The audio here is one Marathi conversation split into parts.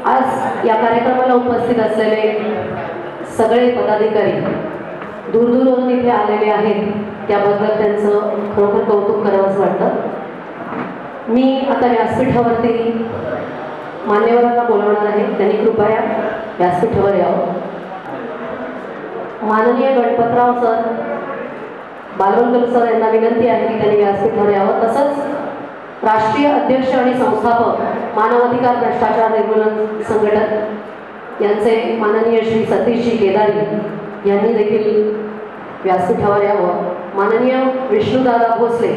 आज या कार्यक्रमाला उपस्थित असलेले सगळे पदाधिकारी दूरदूरवरून इथे आलेले आहेत, त्याबद्दल त्यांचं खरोखर कौतुक करावंच वाटतं. मी आता व्यासपीठावरती मान्यवरांना बोलवणार आहे, त्यांनी कृपया व्यासपीठावर यावं. माननीय गणपतराव सर, बालवंकर सर यांना विनंती आहे की त्यांनी व्यासपीठावर यावं. तसंच राष्ट्रीय अध्यक्ष आणि संस्थापक मानवाधिकार भ्रष्टाचार निर्मूलन संघटन यांचे माननीय श्री सतीशजी केदारी यांनी देखील व्यासपीठावर यावं. माननीय विष्णुदादा भोसले,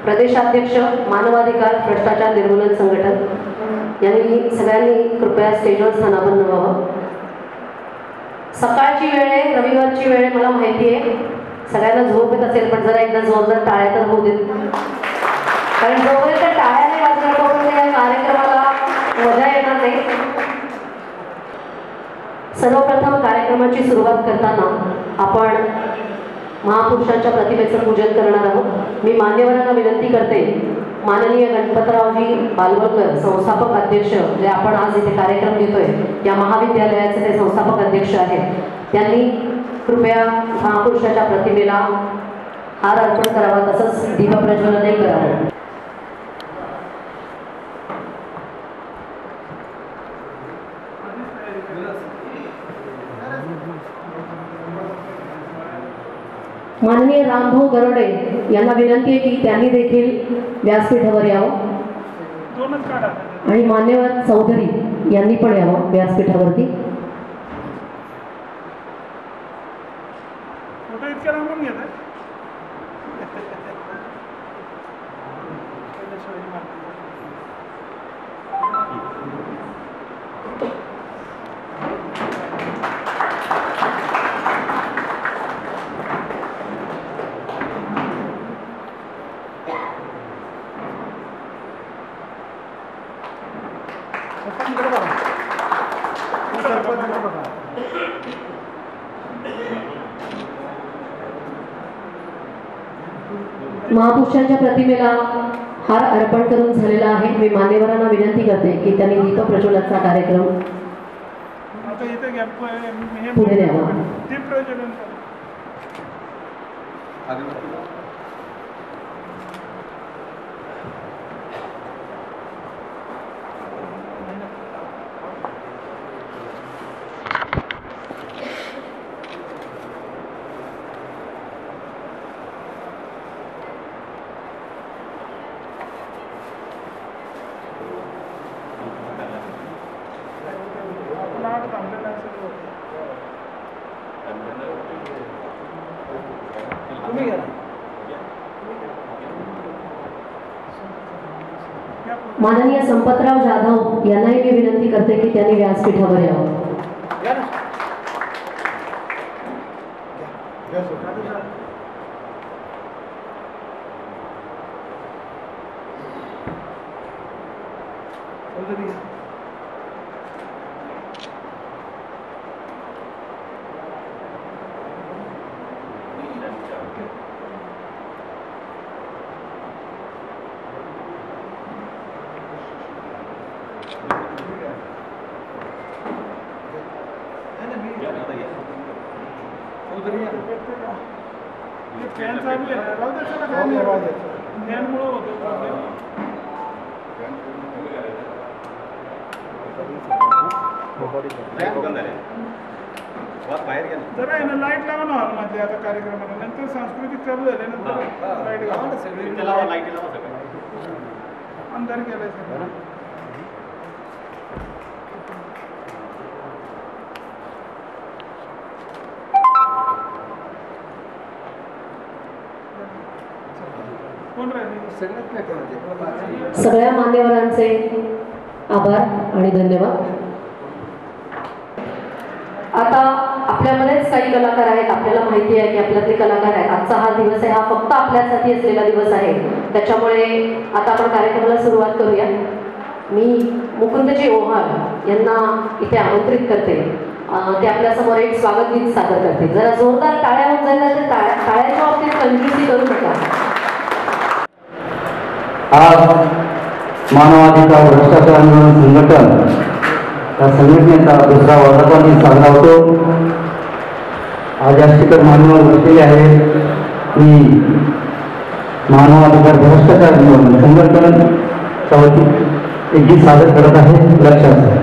प्रदेशाध्यक्ष मानवाधिकार भ्रष्टाचार निर्मूलन संघटन, यांनी सगळ्यांनी कृपया स्टेजवर स्थानापन्न व्हावं. सकाळची वेळ आहे, रविवारची वेळ आहे, मला माहिती आहे सगळ्यांना झोप येत असेल, पण जरा एकदा जोरदार टाळ्या तर होऊ देत, कारण जोपर्यंत टाळ्या नाही वाजणार तोपर्यंत या कार्यक्रमाला मजा येणार नाही. सर्वप्रथम कार्यक्रमाची सुरुवात करताना आपण महापुरुषांच्या प्रतिमेचं पूजन करणार आहोत. मी मान्यवरांना विनंती करते, माननीय गणपतरावजी बालवलकर, संस्थापक अध्यक्ष, जे आपण आज इथे कार्यक्रम घेतोय या महाविद्यालयाचे ते संस्थापक अध्यक्ष आहेत, त्यांनी कृपया महापुरुषाच्या प्रतिमेला हार अर्पण करावा, तसंच दीपप्रज्वलनही करावं. माननीय रामभाऊ गरोडे यांना विनंती आहे की त्यांनी देखील व्यासपीठावर यावं आणि मान्यवर चौधरी यांनी पण यावं व्यासपीठावरती. महापुरुषांच्या प्रतिमेला हार अर्पण करून झालेला आहे. मी मान्यवरांना विनंती करते की त्यांनी दीपप्रज्वलनाचा कार्यक्रम पुढे न्यावा. माननीय संपतराव जाधव यांनाही मी विनंती करते की त्यांनी व्यासपीठावर यावं. जरा आहे ना लाईट लावा ना हॉलमध्ये आता कार्यक्रमाला, नंतर सांस्कृतिक चालू झाले नंतर लाईट लावा सगळी अंधार केलाय सगळं. सगळ्या मान्यवरांचे आभार आणि धन्यवाद. आता आपल्यामध्येच काही कलाकार आहेत, आपल्याला माहिती आहे की आपल्यातले कलाकार आहेत. आजचा हा दिवस आहे, हा फक्त आपल्यासाठी असलेला दिवस आहे, त्याच्यामुळे आता आपण कार्यक्रमाला सुरुवात करूया. मी मुकुंदजी ओहाळ यांना इथे आमंत्रित करते, ते आपल्यासमोर एक स्वागत गीत सादर करते. जरा जोरदार टाळ्या होऊन जायला, तर टाळ्याच्या बाबतीत कंजूसी करू नका. आज मानवाधिकार भ्रष्टाचार निर्मूलन संघटन या संघटनेचा दुसरा वर्धापन दिन साजरा होतो. आज या शिखर मान्यवर बसलेले आहेत की मानवाधिकार भ्रष्टाचार निर्मूलन संघटनेच्या वतीने एक गीत सादर करत आहे. लक्षात घ्या.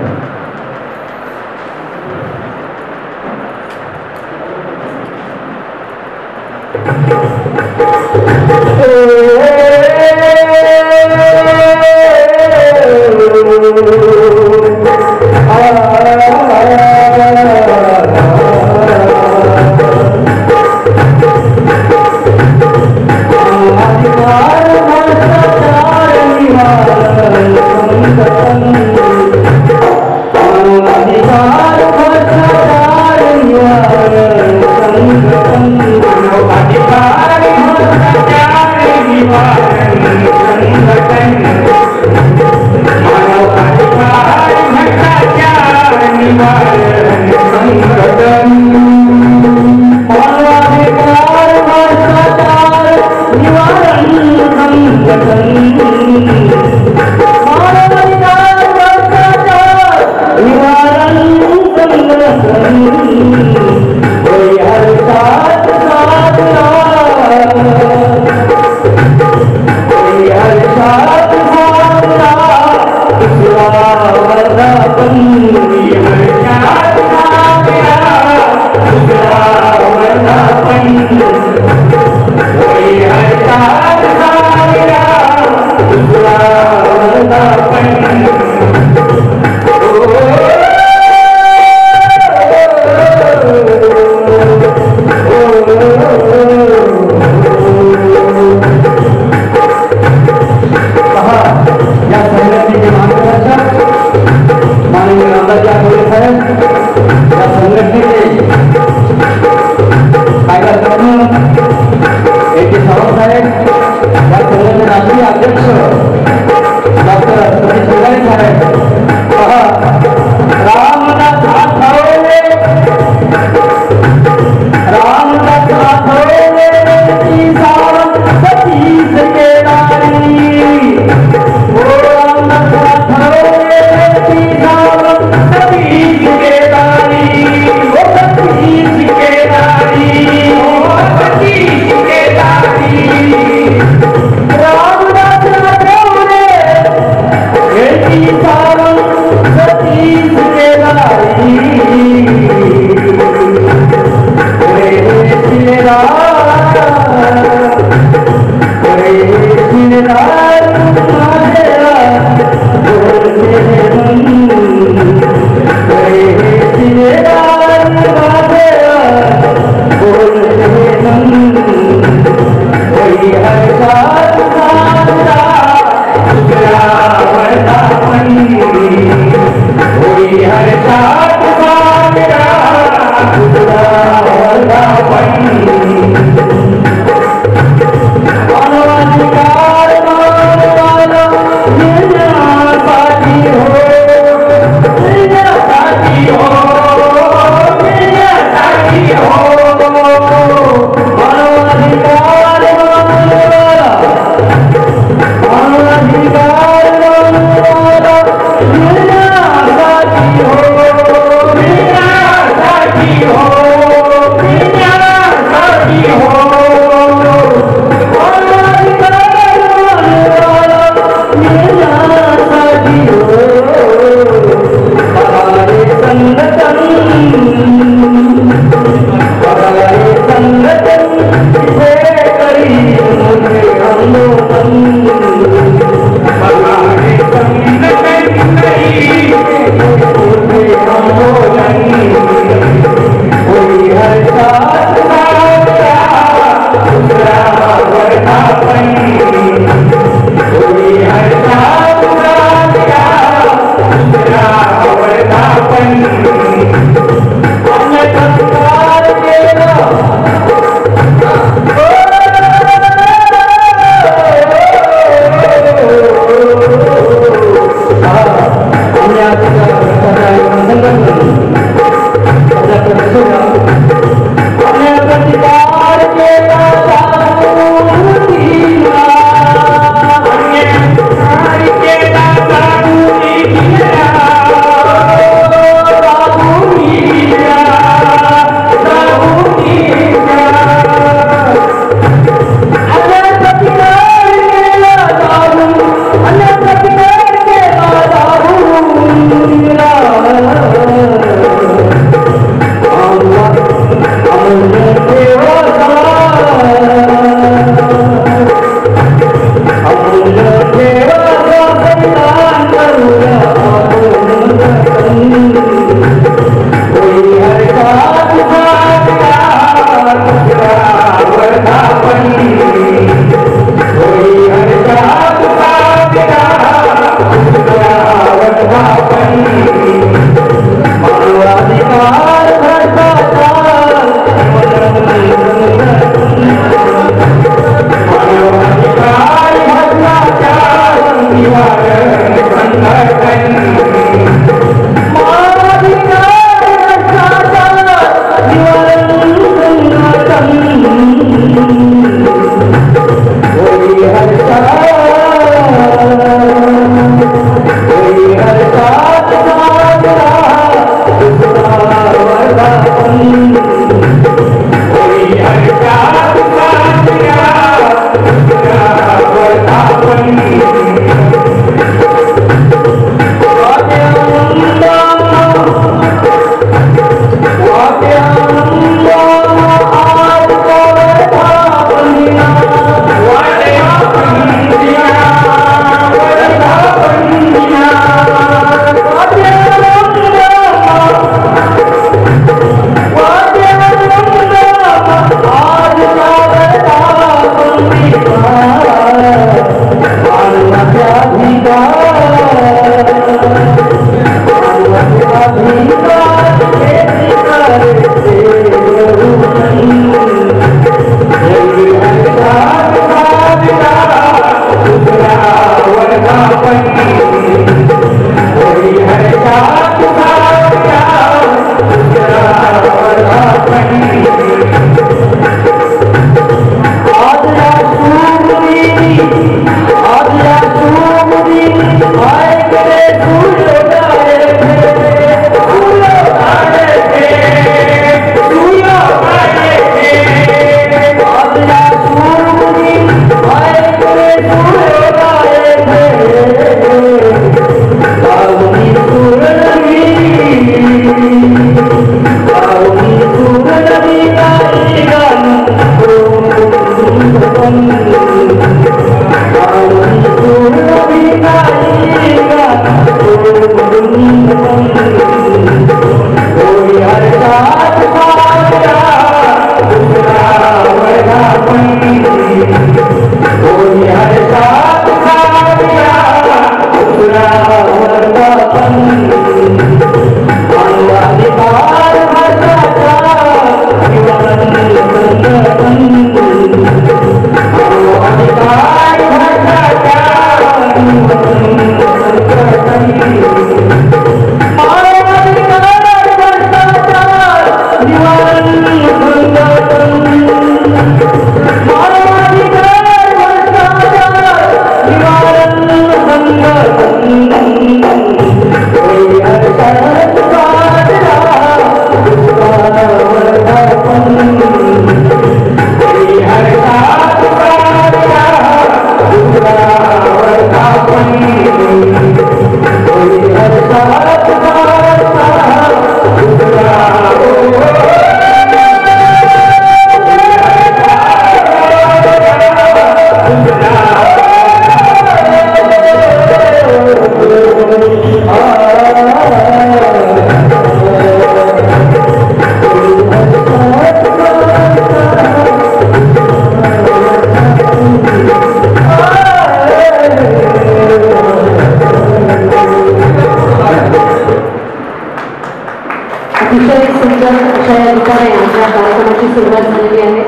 अतिशय सुंदर अशा या रूपाने आमच्या कार्यक्रमाची सुरुवात झालेली आहे.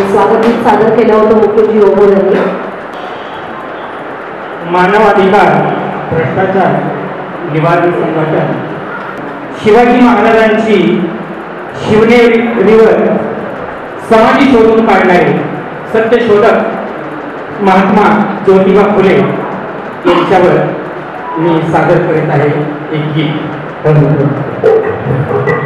स्वागत गीत सादर केलं होतं मुकुंदजी ओबोर यांनी. मानवाधिकार भ्रष्टाचार निवारण संघटन शिवाजी महाराजांची शिवनेरीवर समाधी शोधून काढणारे सत्यशोधक महात्मा ज्योतिबा फुले यांच्यावर मी सादर करीत आहे एक गीत. Thank you.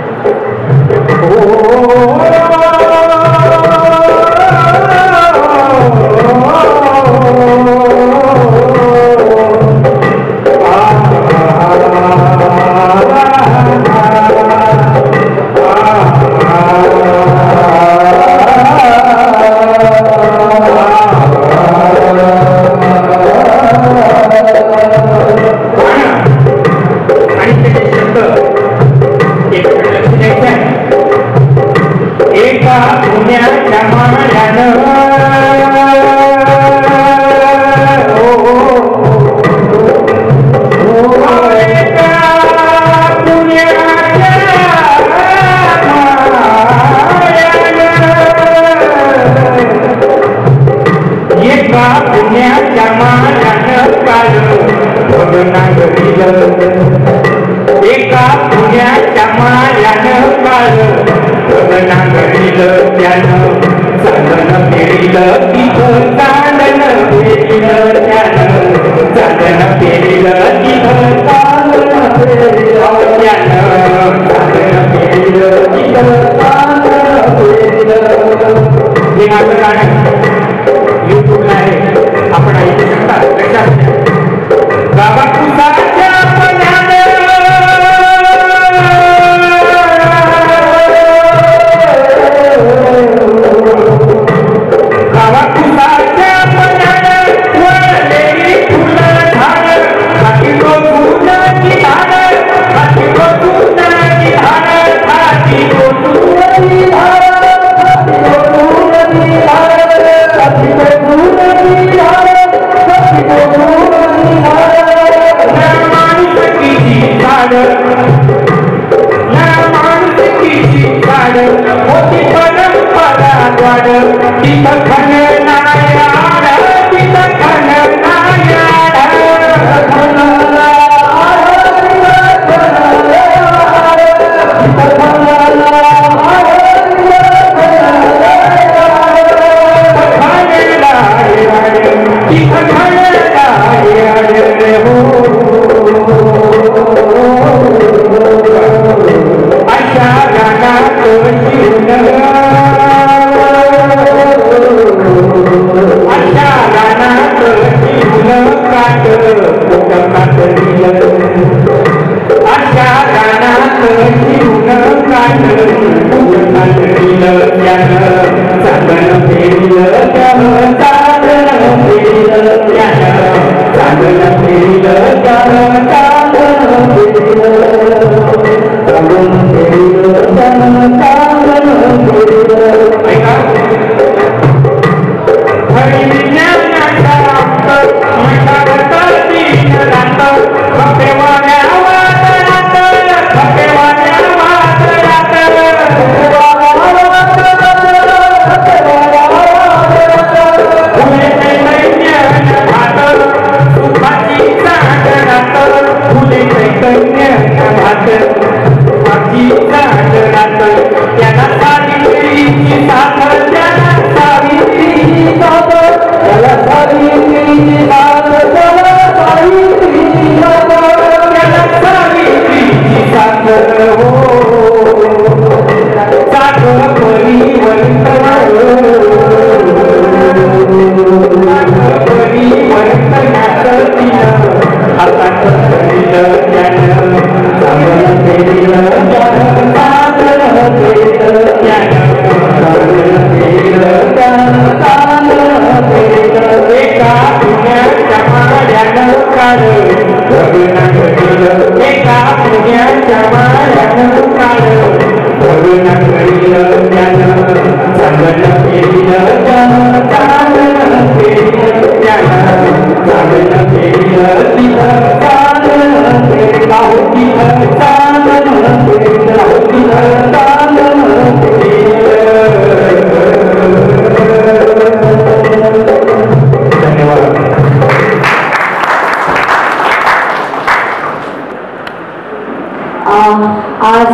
आज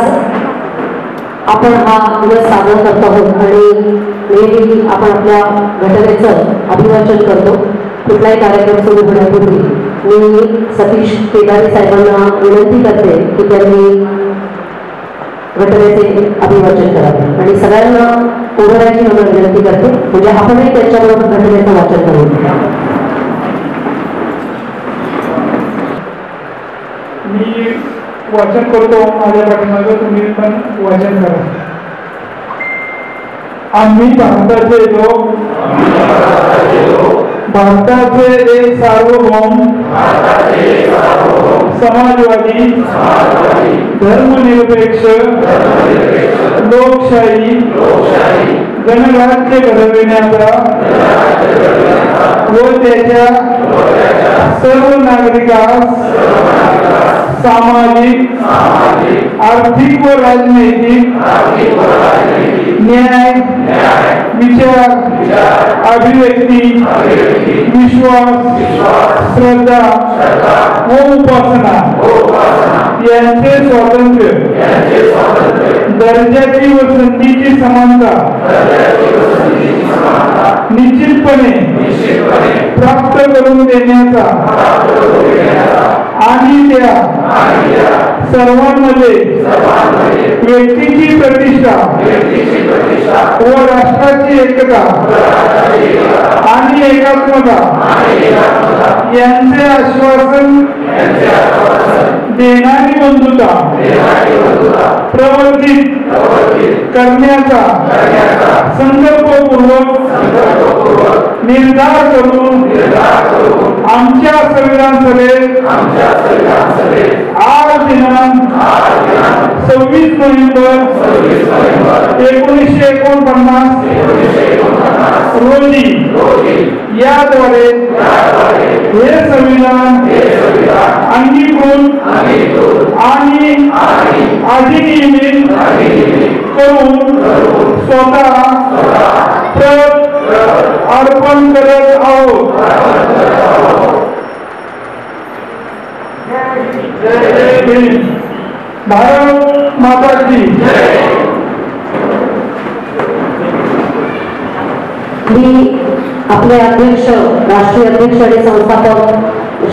आपण हा दिवस साजरा करतो आहोत आणि नेहमी आपण आपल्या घटनेचं अभिवाचन करतो. कुठलाही कार्यक्रम सुरू होण्यापूर्वी मी सतीश केदारी साहेबांना विनंती करते की त्यांनी घटनेचे अभिवाचन करावे आणि सगळ्यांना उभं राहायची विनंती करते, म्हणजे आपणही त्यांच्याबरोबर घटनेचं वाचन करू. मी वाचन करतो, माझ्या पाठीमागे तुम्ही पण वाचन करा. आम्ही भारताचे लोक, भारताचे एक सार्वभौम समाजवादी धर्मनिरपेक्ष लोकशाही गणराज्य घडविण्याचा व त्याच्या सर्व नागरिकांस सामाजिक आर्थिक व राजनैतिक न्याय विचार अभिव्यक्ती विश्वास श्रद्धा व उपासना यांचे स्वातंत्र्य दर्जाची व संधीची समानता निश्चितपणे प्राप्त करून देण्याचा आणि त्या सर्वांमध्ये व्यक्तीची प्रतिष्ठा व राष्ट्राची एकता आणि एकात्मता यांचे आश्वासन देणारी बंधुता प्रवर्तित करण्याचा संकल्पपूर्वक निर्धार करून आमच्या संविधान सभेत आज दिनांक 26 नोव्हेंबर 1949 रोजी याद्वारे हे संविधान अंगीकृत आणि अधिनियमित करून स्वतः प्रत अर्पण करत आहोत. भारत माता की. मी आपले अध्यक्ष, राष्ट्रीय अध्यक्ष आणि संस्थापक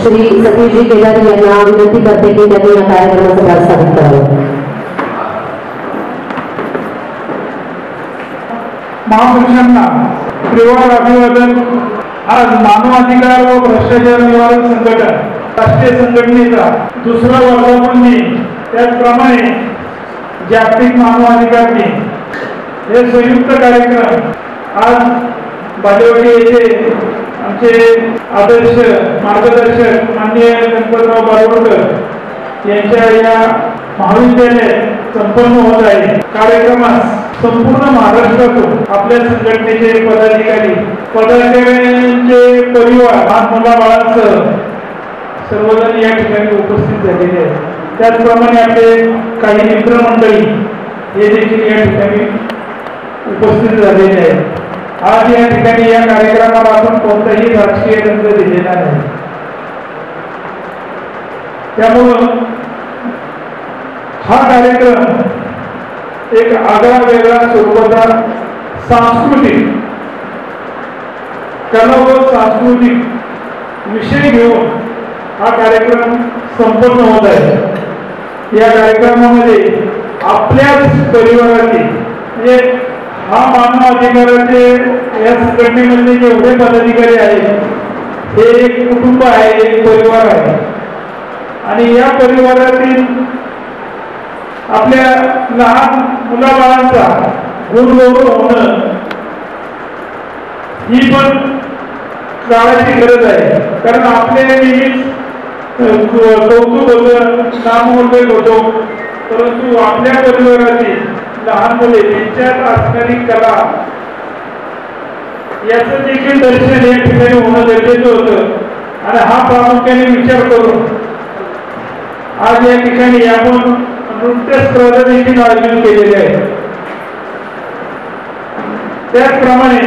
श्री सतीशजी केदारी यांना विनंती करते की त्यांनी या कार्यक्रमाचं प्रास्ताविक करावं. महापुरुषांना त्रिवार अभिवादन. आज मानवाधिकार व भ्रष्टाचार निवारण संघटन राष्ट्रीय संघटनेचा दुसरा वर्धापन दिन, त्याचप्रमाणे जागतिक मानवाधिकार दिन हे संयुक्त कार्यक्रम आज बालेवाडी येथे आमचे आदर्श मार्गदर्शक माननीय गणपतराव बारवडकर यांच्या या महाविद्यालयात संपन्न होत आहे. कार्यक्रमास संपूर्ण महाराष्ट्रातून आपल्या संघटनेचे पदाधिकारी, पदाधिकाऱ्यांचे परिवार, लहान मुलाबाळांसह सर्वजण या ठिकाणी उपस्थित झालेले आहेत. त्याचप्रमाणे आपले काही मित्रमंडळी हे देखील या ठिकाणी उपस्थित झालेले आहेत. आज या ठिकाणी या कार्यक्रमाला आपण कोणताही राजकीय रंग दिलेला नाही. त्यामुळं हा कार्यक्रम एक आगळा वेगळा स्वरूपाचा सांस्कृतिक कला व सांस्कृतिक विषय घेऊन हा कार्यक्रम संपन्न होत आहे. या कार्यक्रमामध्ये आपल्याच परिवारातील म्हणजे हा मानव अधिकाराचे या संघटनेमध्ये जेवढे पदाधिकारी आहेत हे एक कुटुंब आहे, एक परिवार आहे आणि या परिवारातील आपल्या लहान मुलाबाळांचा गुणगौरव होणं ही पण काळाची गरज आहे. कारण आपले नेहमीच कौतुक होतं, नामोल्लेख होतो, परंतु आपल्या परिवारातील लहान मुले त्यांच्यात असणारी कला याचं देखील दर्शन या ठिकाणी होणं गरजेचं होतं. आणि हा प्रामुख्याने विचार करून आज या ठिकाणी आपण नृत्य स्पर्धा देखील आयोजित केलेले आहे. त्याचप्रमाणे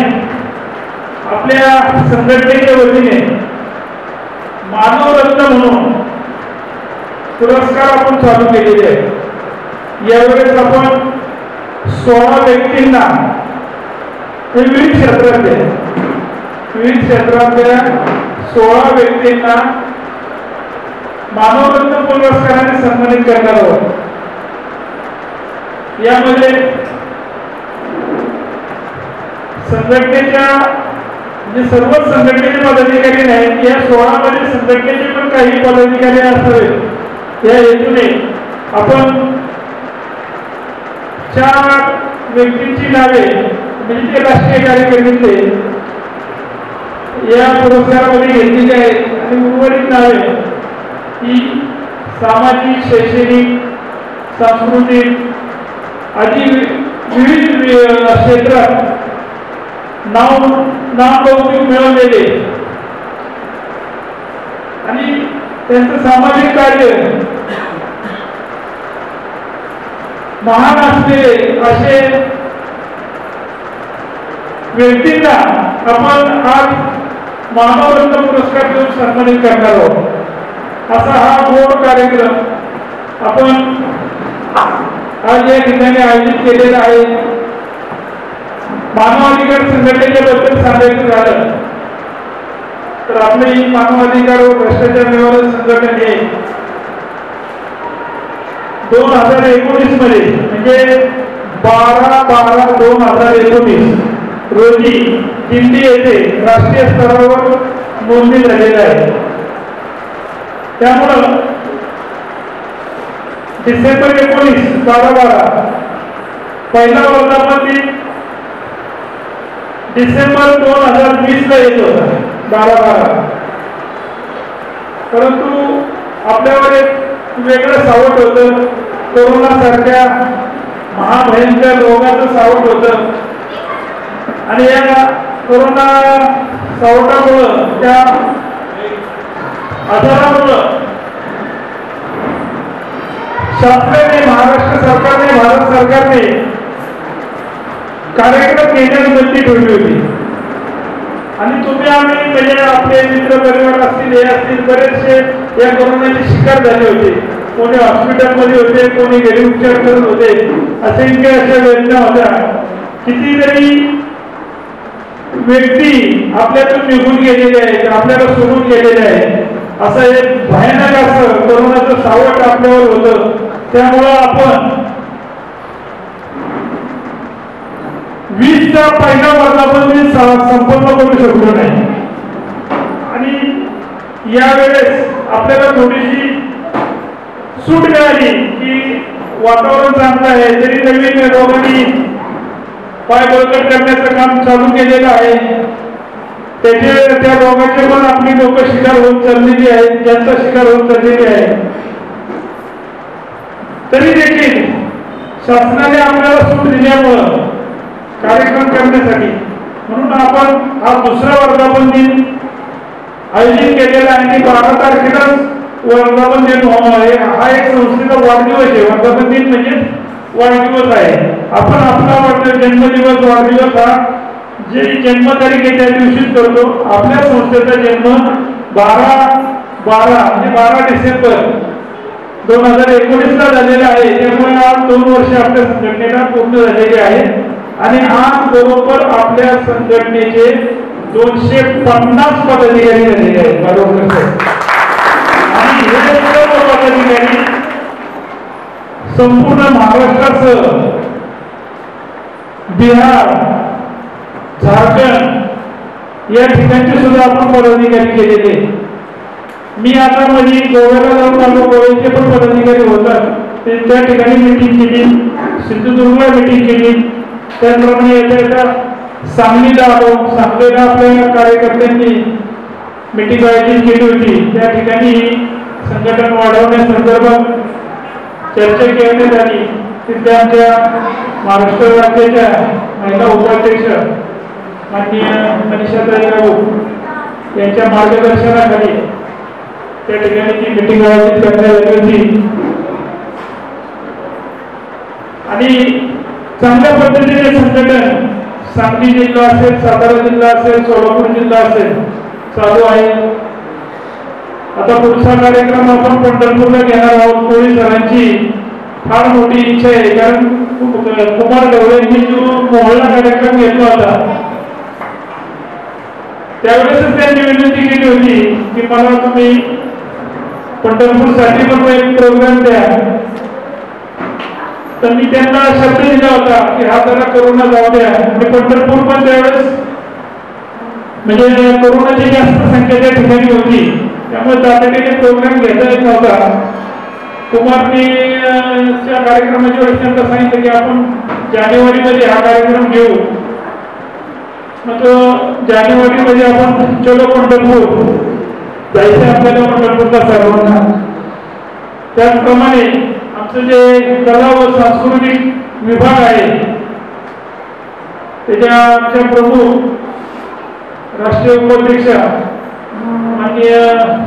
आपल्या संघटनेच्या वतीने मानवरत्न म्हणून पुरस्कार आपण चालू केलेले आहे. यावेळेस आपण 16 व्यक्तींना विविध क्षेत्रातल्या 16 व्यक्तींना मानवरत्न पुरस्काराने सन्मानित करणार आहोत. यामध्ये संघटनेच्या म्हणजे सर्व संघटनेचे पदाधिकारी नाहीत, या 16 मध्ये संघटनेचे पण काही पदाधिकारी असावेत या हेतूने आपण 4 व्यक्तींची नावे म्हणजे ते राष्ट्रीय कार्यकर्ते या पुरस्कारामध्ये घेतलेली आहेत आणि उर्वरित नावे ही सामाजिक, शैक्षणिक, सांस्कृतिक आदी विविध क्षेत्रात नामकौतुक मिळवलेले आणि त्यांचं सामाजिक कार्य महान असलेले असे व्यक्तींना आपण आज मानवरत्न पुरस्कार देऊन सन्मानित करणार आहोत. असा हा गोड कार्यक्रम आपण आज या ठिकाणी आयोजित केलेला आहे. मानवाधिकार संघटनेच्या बद्दल सांगायचं झालं तर आपली मानवाधिकार व भ्रष्टाचार निवारण संघटना हे 2019 मध्ये म्हणजे 12/12/2019 रोजी दिल्ली येथे राष्ट्रीय स्तरावर नोंदणी झालेली आहे. त्यामुळं डिसेंबर 19 12/12 पहिला वर्धापन दिन डिसेंबर 2020 ला येत होता 12/12. परंतु आपल्यावर एक वेगळं सावट होतं, कोरोना सारख्या महाभयंकर रोगाचं सावट होतं आणि या कोरोना सावटामुळं त्या आजारामुळं शासनाने महाराष्ट्र सरकारने भारत सरकारने कार्यक्रम घेण्यास बंदी ठेवली होती. आणि तुम्ही आम्ही म्हणजे आपले मित्र परिवार असतील हे असतील बरेचसे या कोरोनाचे शिकार झाले होते. कोणी हॉस्पिटलमध्ये होते, कोणी घरी उपचार करत होते, असंख्य अशा वेदना होत्या. कितीतरी व्यक्ती आपल्यातून निघून गेलेले आहेत, आपल्याला सोडून गेलेले आहेत. असं एक भयानक असं कोरोनाचं सावट आपल्यावर होतं. त्यामुळं आपण 20चा पहिला वर्धापन दिन संपन्न करू शकलो नाही आणि यावेळेस आपल्याला थोडीशी सूट मिळाली की वातावरण चांगलं आहे, तरी नवीन रोगांनी पाय बळकट करण्याचं काम चालू केलेलं आहे. त्या रोगाचे पण आपली लोक शिकार होत चाललेली आहेत, ज्यांचा शिकार होत चाललेली आहे. तरी देखील शासनाने आपल्याला सूट दिल्यामुळं कार्यक्रम करण्यासाठी म्हणून आपण हा दुसरा वर्धापन दिन आयोजित केलेला आहे. 12 तारखेलाच वर्धापन दिन आहे. हा एक संस्थेचा वाढदिवस आहे. वर्धापन दिन म्हणजे वाढदिवस आहे. आपण आपला जन्मदिवस वाढदिवस हा जे जन्मतारीख आहे त्या दिवशीच करतो. आपल्या संस्थेचा जन्म 12/12 म्हणजे 12 डिसेंबर 2019 ला झालेला आहे. त्यामुळे आज 2 वर्ष आपल्या संघटनेला पूर्ण झालेली आहे आणि आज बरोबर आपल्या संघटनेचे 250 पदाधिकारी झालेले आहेत. बरोबर. आणि हे सर्व पदाधिकारी संपूर्ण महाराष्ट्रासह बिहार, झारखंड या ठिकाणचे सुद्धा आपण पदाधिकारी केलेले. मी आता मध्ये गोव्याला जाऊन आलो, गोव्याचे पण पदाधिकारी होतात. त्या ठिकाणी मीटिंग केली, सिंधुदुर्गला मीटिंग केली. त्याचप्रमाणे येत्या सांगलीला आलो, सांगलीला आपल्या कार्यकर्त्यांनी मीटिंग आयोजित केली होती. त्या ठिकाणी संघटन वाढवण्यासंदर्भात चर्चा करण्यात आली. तिथे आमच्या महाराष्ट्र राज्याच्या महिला उपाध्यक्ष माननीय मनीषाताई राऊत यांच्या मार्गदर्शनाखाली त्या ठिकाणी ती मीटिंग आयोजित करण्यात आली होती. आणि चांगल्या पद्धतीने संघटन सांगली जिल्हा असेल, सातारा जिल्हा असेल, सोलापूर जिल्हा असेल चालू आहे. आता पुढचा कार्यक्रम आपण पंढरपूरला घेणार आहोत. कोळी सरांची फार मोठी इच्छा आहे, कारण कुमार गवळेंनी जो मोहल्ला कार्यक्रम घेतला होता त्यावेळेसच त्यांनी विनंती केली होती की मला तुम्ही पंढरपूरसाठी पण एक प्रोग्राम द्या. तर मी त्यांना शब्द दिला होता की हा जरा कोरोना जाऊ द्या. आणि पंढरपूर पण त्यावेळेस म्हणजे कोरोनाची जास्त संख्या त्या ठिकाणी होती, त्यामुळे तातडीने प्रोग्राम घेता येत नव्हता. कुमारनी च्या कार्यक्रमाच्या वेळेस त्यांना सांगितलं की आपण जानेवारीमध्ये हा कार्यक्रम घेऊ. मग तो जानेवारीमध्ये आपण चलो पंढरपूर जायचं आपल्याला पंढरपूरला सर्वांना. त्याचप्रमाणे आमचं जे कला व सांस्कृतिक विभाग आहे त्याच्या आमच्या प्रमुख राष्ट्रीय उपाध्यक्षा माननीय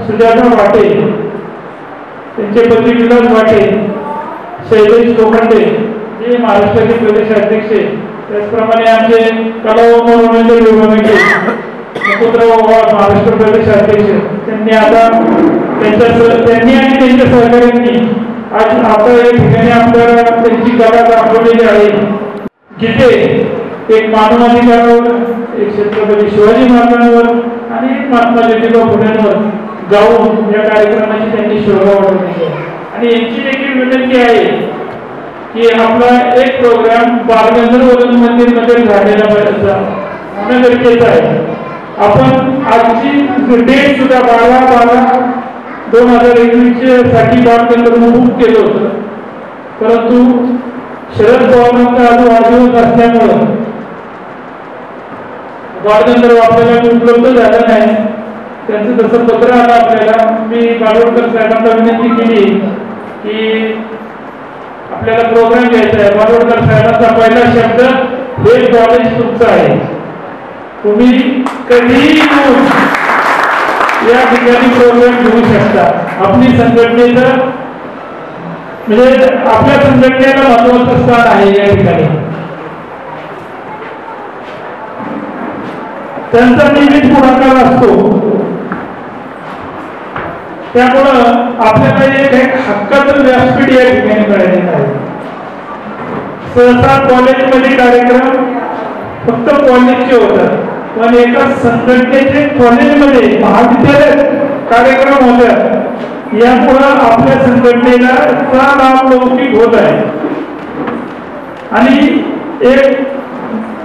सुजाता वाटे, त्यांचे पती विलास वाटे, शैलेश लोखंडे जे महाराष्ट्राचे प्रदेश अध्यक्ष, त्याचप्रमाणे आमचे कला व मनोरंजन विभागाचे मुकुंदराव महाराष्ट्र प्रदेश अध्यक्ष, त्यांनी आता त्यांनी आणि त्यांच्या सहकाऱ्यांनी आज आता या ठिकाणी आपल्याला त्यांची कला दाखवलेली आहे, जिथे एक मानवाधिकारावर, एक छत्रपती शिवाजी महाराजांवर आणि महात्मा ज्योतिबा फुलेंवर गाऊन या कार्यक्रमाची त्यांनी शोभा वाढवली आहे. आणि यांची देखील विनंती आहे की आपला एक प्रोग्राम बालगंधर्व मंदिर मध्ये झालेला होणं गरजेचं आहे. आपण आजची डेट सुद्धा 12/12/2021 साठी बालगंधर्व बुक केलं होतं, परंतु शरद पवारांचा आज वाढदिवस असल्यामुळं बालगंधर्व आपल्याला उपलब्ध झालं नाही. त्यांचं जसं पत्र आलं आपल्याला, मी बालवडकर साहेबांना विनंती केली की आपल्याला प्रोग्राम घ्यायचा आहे. बालवडकर साहेबांचा पहिला शब्द हे कॉलेज तुमचं आहे, तुम्ही कधीही या ठिकाणी प्रोग्राम घेऊ शकता. आपली संघटनेचं म्हणजे आपल्या संघटनेला महत्वाचं स्थान आहे या ठिकाणी. त्यांचा नेहमीच पुढाकार असतो, त्यामुळं आपल्याला एक हक्काचं व्यासपीठ या ठिकाणी मिळालेलं आहे. सहसा कॉलेजमध्ये कार्यक्रम फक्त कॉलेजचे होतात, पण एका संघटनेचे कॉलेजमध्ये महाविद्यालयात कार्यक्रम होतात. यामुळं आपल्या संघटनेला नाव लौकिक होत आहे आणि एक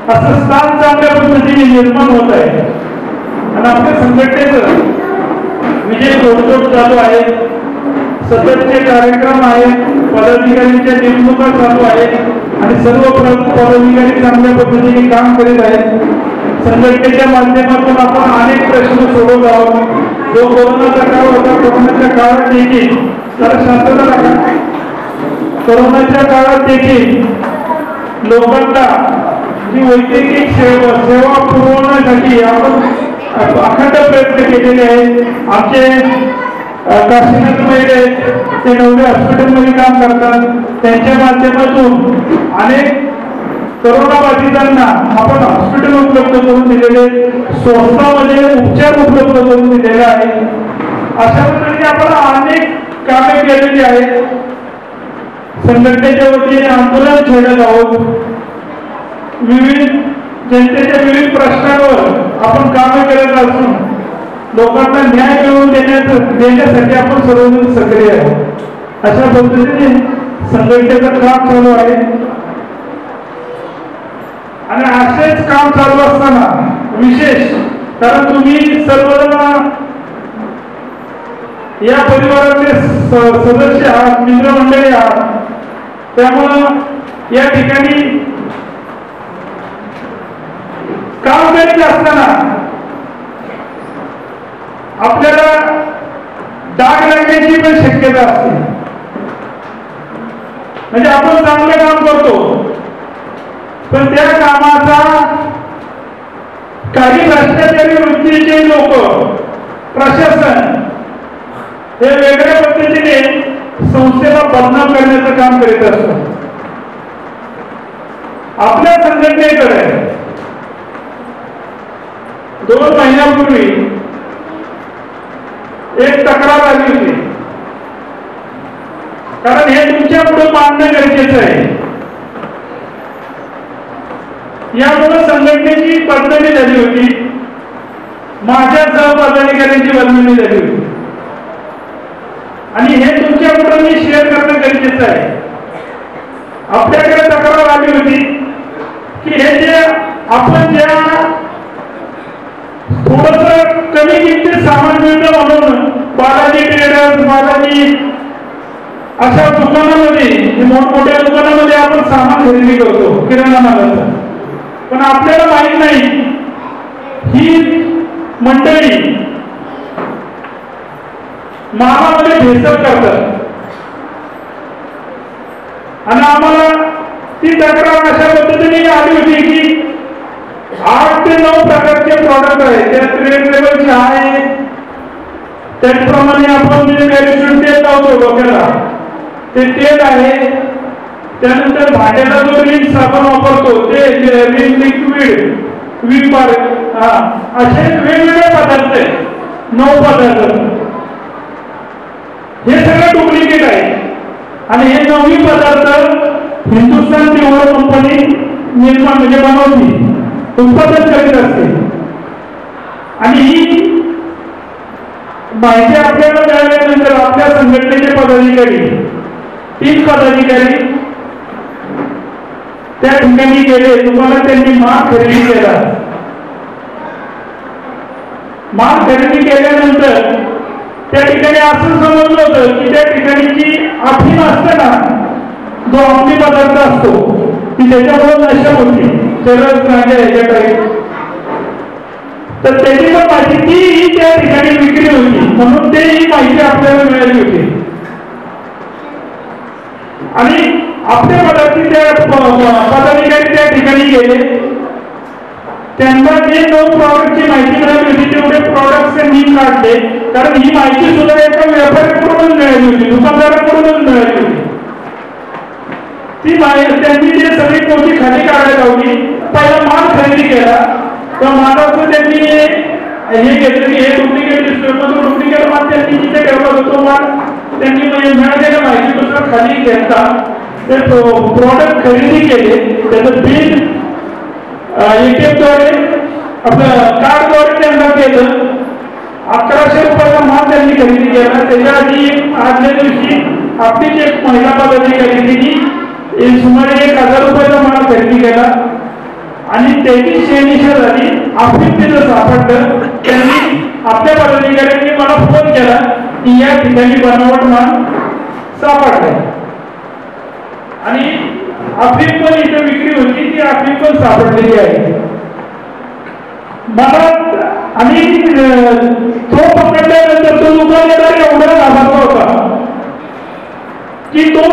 असं स्थान चांगल्या पद्धतीने निर्माण होत आहे. आणि आपल्या संघटनेचं विजय घोडचोड चालू आहे, सततचे कार्यक्रम आहेत, पदाधिकाऱ्यांच्या नेमणुका चालू आहेत आणि सर्व पदाधिकारी चांगल्या पद्धतीने काम करीत आहेत. संघटनेच्या माध्यमातून आपण अनेक प्रश्न सोडवत आहोत. जो कोरोनाचा काळ होता, कोरोनाच्या काळात देखील जरा शांतता राखा. कोरोनाच्या काळात देखील लोकांना जी वैद्यकीय सेवा पुरवण्यासाठी आपण अखंड प्रयत्न केलेले आहेत. आमचे काशीनाथ महिला ते नवरे हॉस्पिटलमध्ये काम करतात, त्यांच्या माध्यमातून अनेक कोरोना बाधितांना आपण हॉस्पिटल उपलब्ध करून दिलेले, स्वस्तामध्ये उपचार उपलब्ध करून दिलेले आहे. अशा पद्धतीने आपण अनेक कामे केलेली आहेत. संघटनेच्या वतीने आंदोलन छेडत आहोत. विविध जनतेच्या विविध प्रश्नांवर आपण कामे करत असून लोकांना न्याय मिळवून देण्यासाठी आपण सर्वजण सक्रिय आहोत. अशा पद्धतीने संघटनेचं काम चालू आहे. आणि असेच काम चालू असताना विशेष, कारण तुम्ही सर्वजण या परिवाराचे सदस्य आहात, मित्रमंडळी आहात, त्यामुळं या ठिकाणी काम करीत असताना आपल्याला डाग लागण्याची पण शक्यता असते. म्हणजे आपण चांगलं काम करतो, पण त्या कामाचा काही भ्रष्टाचारी वृत्तीचे लोक, प्रशासन हे वेगळ्या पद्धतीने संस्थेला बदनाम करण्याचं काम करीत असतात. आपल्या संघटनेकडे 2 महिन्यापूर्वी एक तक्रार आली होती, कारण हे तुमच्या पुढे मांडणं गरजेचं आहे. यामुळे संघटनेची बदनामी झाली होती, माझ्या सहपदाधिकाऱ्यांची बदनामी झाली होती, आणि हे तुमच्या पुढे मी शेअर करणं गरजेचं आहे. आपल्याकडे तक्रार आली होती की हे जे आपण ज्या थोडस कमी किमतीत सामान मिळतं म्हणून बालाजी ट्रेडर्स, बालाजी अशा दुकानामध्ये, मोठमोठ्या दुकानामध्ये आपण सामान खरेदी करतो किराणा मालाचं, पण आपल्याला माहित नाही ही मंडळी मालामध्ये भेसळ करतात. आणि आम्हाला ती तक्रार अशा पद्धतीने आली होती की 8 ते 9 प्रकारचे प्रॉडक्ट आहेत, त्यात रेड लेबल चहा आहे, त्याचप्रमाणे आपण जे पॅराशूट तेल लावतो डोक्याला ते तेल आहे, त्यानंतर भांड्याला जो रिन साबण वापरतो ते रिन लिक्विड, विम बार, असे वेगवेगळे पदार्थ आहेत, 9 पदार्थ. हे सगळं डुप्लिकेट आहे. आणि हे 9 पदार्थ हिंदुस्थान पेवर कंपनी निर्माण म्हणजे बनवती, उत्पादन करीत असते. आणि ही माहिती आपल्याला मिळाल्यानंतर आपल्या संघटनेचे पदाधिकारी 3 पदाधिकारी त्या ठिकाणी गेले. तुम्हाला त्यांनी माल खरेदी केला. माल खरेदी केल्यानंतर त्या ठिकाणी असं समजलं होतं की त्या ठिकाणी जी अफीम असते ना, जो अंमली पदार्थ असतो, ती त्याच्यामुळे नशा होती, चरस गांजा ह्याच्याकडे, तर त्याची पण माहिती त्या ठिकाणी विक्री होती, म्हणून ते ही माहिती आपल्याला मिळाली होती. आणि आपल्या पदाधिकारी त्या ठिकाणी गेले. त्यांना जे 9 प्रॉडक्टची माहिती मिळाली होती तेवढे प्रॉडक्ट त्यांनी काढले, कारण ही माहिती सुद्धा एका व्यापाऱ्याकडूनच मिळाली होती, दुकानदाराकडूनच मिळाली होती. ती माहिती त्यांनी जे सगळी पोती खाली काढायला लावली. पहिला माल खरेदी केला, त्या मालाचं त्यांनी हे घेतलं की हे डुप्लिकेट दिसतोय, मग तो डुप्लिकेट माल त्यांनी जिथे ठेवला होता तो माल त्यांनी मिळालेल्या माहितीनुसार खाली घेतला, ते प्रॉडक्ट खरेदी केले. त्याचं बिल ATM-द्वारे आपलं कार्डद्वारे त्यांना केलं. 1100 रुपयाचा माल त्यांनी खरेदी केला. त्याच्या आधी आदल्या दिवशी आपलीच एक महिला पदाधिकारी तिने सुमारे 1000 रुपयाचा माल खरेदी केला आणि त्याची शहानिशा झाली. अफीम तिथं सापडलं. त्यांनी आपल्या पदाधिकाऱ्यांनी मला फोन केला की या ठिकाणी बनावट माल सापडलाय आणि अफीम पण इथे विक्री होती, ती अफीम पण सापडलेली आहे मला. आणि तो पकडल्यानंतर तो दुकानदार एवढा घाबरला होता की तो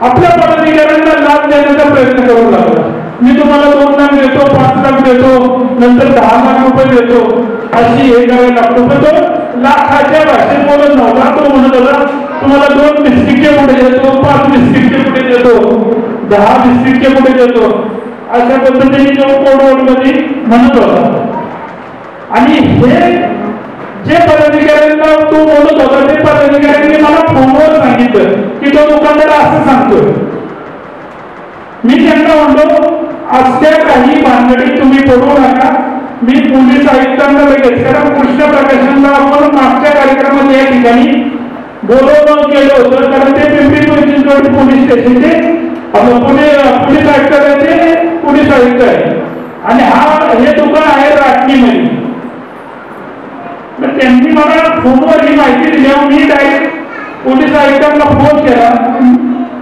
आपल्या पदाधिकाऱ्यांना लाभ देण्याचा प्रयत्न करू लागला. मी तुम्हाला 2 लाख देतो, 5 लाख देतो, नंतर 10 लाख रुपये देतो, अशी हे करायला लागतो. पण तो लाखाच्या भाषेत बोलत नव्हता. तो म्हणत होता तुम्हाला 2 बिस्किटचे पुढे देतो, 5 बिस्किटचे पुढे देतो, 10 बिस्किटचे पुढे देतो, अशा पद्धतीने तो कोडवर्डमध्ये म्हणत होता. आणि हे जे पदाधिकाऱ्यांना तो बोलत होता ते पदाधिकाऱ्यांनी मला फोनवर सांगितलं की तो दुकानदार असं सांगतोय. मी त्यांना म्हणलो असल्या काही भानगडी तुम्ही पडू नका. मी पोलीस आयुक्तांना लगेच, कारण कृष्ण प्रकाशनला आपण मागच्या कार्यक्रमात या ठिकाणी बोलवणं केलं होतं, कारण ते पिंपरी चिंचवड पोलीस स्टेशनचे पोलीस आयुक्तालयाचे पोलीस आयुक्त आहे आणि हे दुकान आहे राटणीमध्ये. त्यांनी मला फोनवर ही माहिती दिल्यावर मी डायरेक्ट पोलीस आयुक्तांना फोन केला.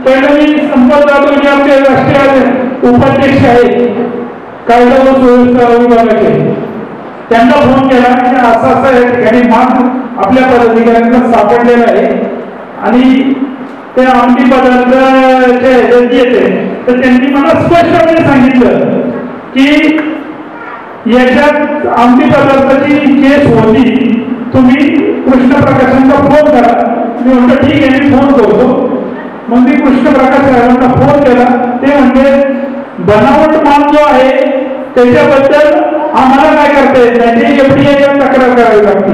पहिलं मी संपर्क साधलो जे आमचे राष्ट्रीय उपाध्यक्ष आहेत कायदा व सुव्यवस्था विभागाचे, त्यांना फोन केला की असं या ठिकाणी माल आपल्या पदाधिकाऱ्यांना सापडलेला आहे आणि ते अंमली पदार्थाच्या ह्याच्यात येते. तर त्यांनी मला स्पष्टपणे सांगितलं की याच्यात अंमली पदार्थाची केस होती, तुम्ही कृष्ण प्रकाशांचा फोन करा. मी म्हटलं ठीक आहे, मी फोन करतो. मग मी कृष्ण प्रकाश साहेबांना फोन केला. ते म्हणजे बनावट जो आहे त्याच्याबद्दल आम्हाला काय करता येत नाही, ते एफडीआयला तक्रार करावी लागते.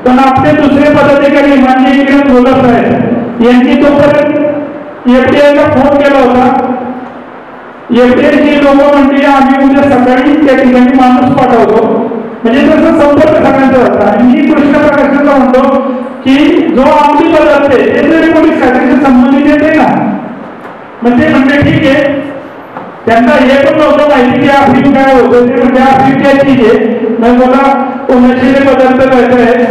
पण आपले दुसरे पदाधिकारी माननीय किरण बोलत साहेब यांनी तोपर्यंत एफडीआयला फोन केला होता. एफडीआयची लोक म्हणते आम्ही उद्या सकाळी त्या ठिकाणी माणूस पाठवतो, म्हणजे तसं संपर्क सगळ्यांचा होता. आणि मी कृष्ण प्रकाशाचा म्हणतो की जो अंमली पदार्थ आहे ते जरी पोलीस खात्याशी संबंधित येते ना, म्हणजे ठीक आहे. त्यांना हे पण नव्हतं माहिती की अफीम काय होतं, ते म्हणजे अफीम काय चीज आहे, मग मला नशिले पदार्थ करायचे आहे.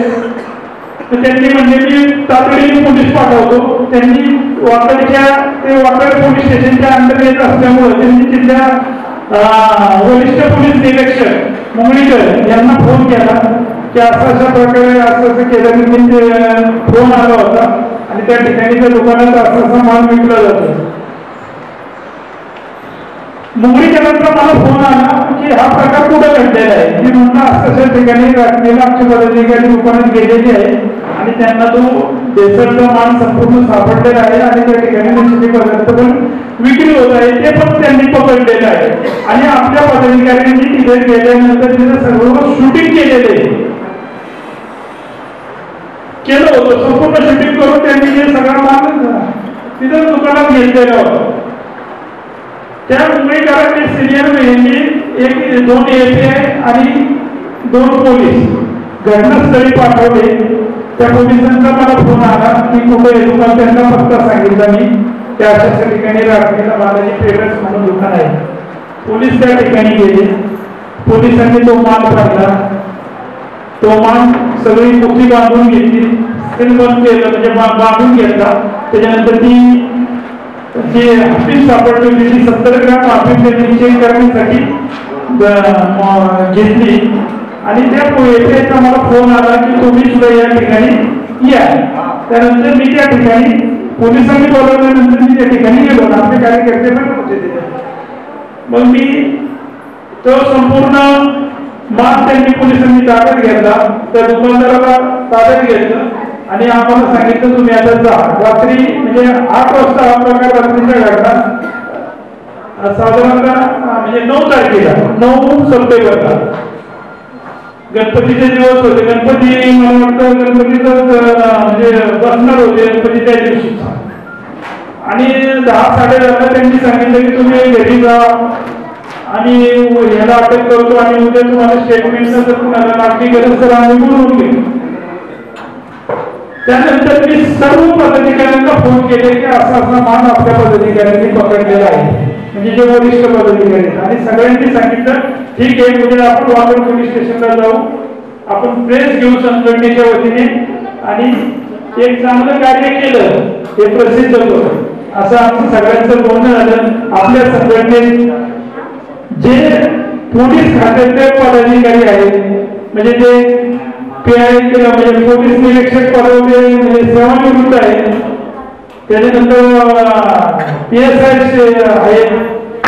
तर त्यांनी म्हणजे मी तातडीने पोलीस पाठवतो. त्यांनी वाकड पोलीस स्टेशनच्या अंडर येत असल्यामुळे त्यांनी तिथल्या वरिष्ठ पोलीस निरीक्षक मुंगळीकर यांना फोन केला की अशा प्रकारे असं केलं की फोन आला होता आणि त्या ठिकाणी त्या दुकानात असा माल विकला जातो. मुंगळीकरांचा मला फोन आला की हा प्रकार कुठे घडलेला आहे. मी म्हणलं अशा ठिकाणी रात्रीला आमच्या पदाधिकारी दुकानात गेलेले आहे आणि त्यांना तो बेसरचा माल संपूर्ण सापडलेला आहे आणि त्या ठिकाणी नशिली पदार्थ पण विक्री होत आहे, ते पण त्यांनी पकडलेलं आहे. आणि आपल्या पदाधिकाऱ्यांनी तिथे गेल्यानंतर तिथे सर्व शूटिंग केलं होतं. संपूर्ण शूटिंग करून त्यांनी जे सगळा माल तिथं दुकानात घेतलेला होता. त्या मुंबईकरांनी सिनियर यांनी 2 एफआय आणि 2 पोलीस घटनास्थळी पाठवले. त्या पोलिसांचा मला फोन आला की कुठे दुकान, त्यांना पत्ता सांगितला मी त्या अशा ठिकाणी रात्रीला बालाजी ट्रेडर्स म्हणून दुकान आहे. पोलीस त्या ठिकाणी गेले. पोलिसांनी तो माल पाहिला. तो माल सगळी मुठी बांधून घेतली, सील बंद केलं, म्हणजे बांधून घेतला. त्याच्यानंतर ती जी अफीम सापडली होती ती 70 ग्रॅम अफीम त्यांनी चेक करण्यासाठी घेतली. आणि त्या एफआयचा मला फोन आला की तुम्ही सुद्धा या ठिकाणी या. त्यानंतर मी त्या ठिकाणी पोलिसांनी बोलवल्यानंतर मी त्या ठिकाणी गेलो. आपले कार्यकर्ते पण होते तिथे. मग मी तो संपूर्ण माल त्यांनी पोलिसांनी ताब्यात घेतला. त्या दुकानदाराला ताब्यात घेतलं आणि आम्हाला सांगितलं तुम्ही आता जा. रात्री म्हणजे 8 वाजता हा प्रकार रात्रीचा घडला. साधारणतः म्हणजे 9 तारखेला 9 सप्टेंबरला गणपतीचे दिवस होते. गणपती मला वाटतं गणपतीचं म्हणजे बसणार होते गणपती त्या दिवशी. आणि 10-10:30 त्यांनी सांगितलं की तुम्ही घरी जा आणि ह्याला अटक करतो आणि उद्या तुम्हाला स्टेटमेंटला जर तुम्हाला लागली गरज तर आम्ही बोलवून घेऊ. त्यानंतर मी सर्व पदाधिकाऱ्यांना फोन केले की असा माल आपल्या पदाधिकाऱ्यांनी पकडलेला आहे, म्हणजे जे वरिष्ठ पदाधिकारी आहेत. आणि सगळ्यांनी सांगितलं ठीक आहे, उद्या आपण वाकड पोलीस स्टेशनला जाऊ, आपण प्रेस घेऊ संघटनेच्या वतीने आणि एक चांगलं कार्य केलं हे प्रसिद्ध करू असं आमचं सगळ्यांचं बोलणं झालं. आपल्या संघटनेत जे पोलीस खात्यातले पदाधिकारी आहेत, म्हणजे जे पीआय म्हणजे पोलीस निरीक्षक पदाचे म्हणजे सेवानिवृत्त आहेत, त्याच्यानंतर PSI आहेत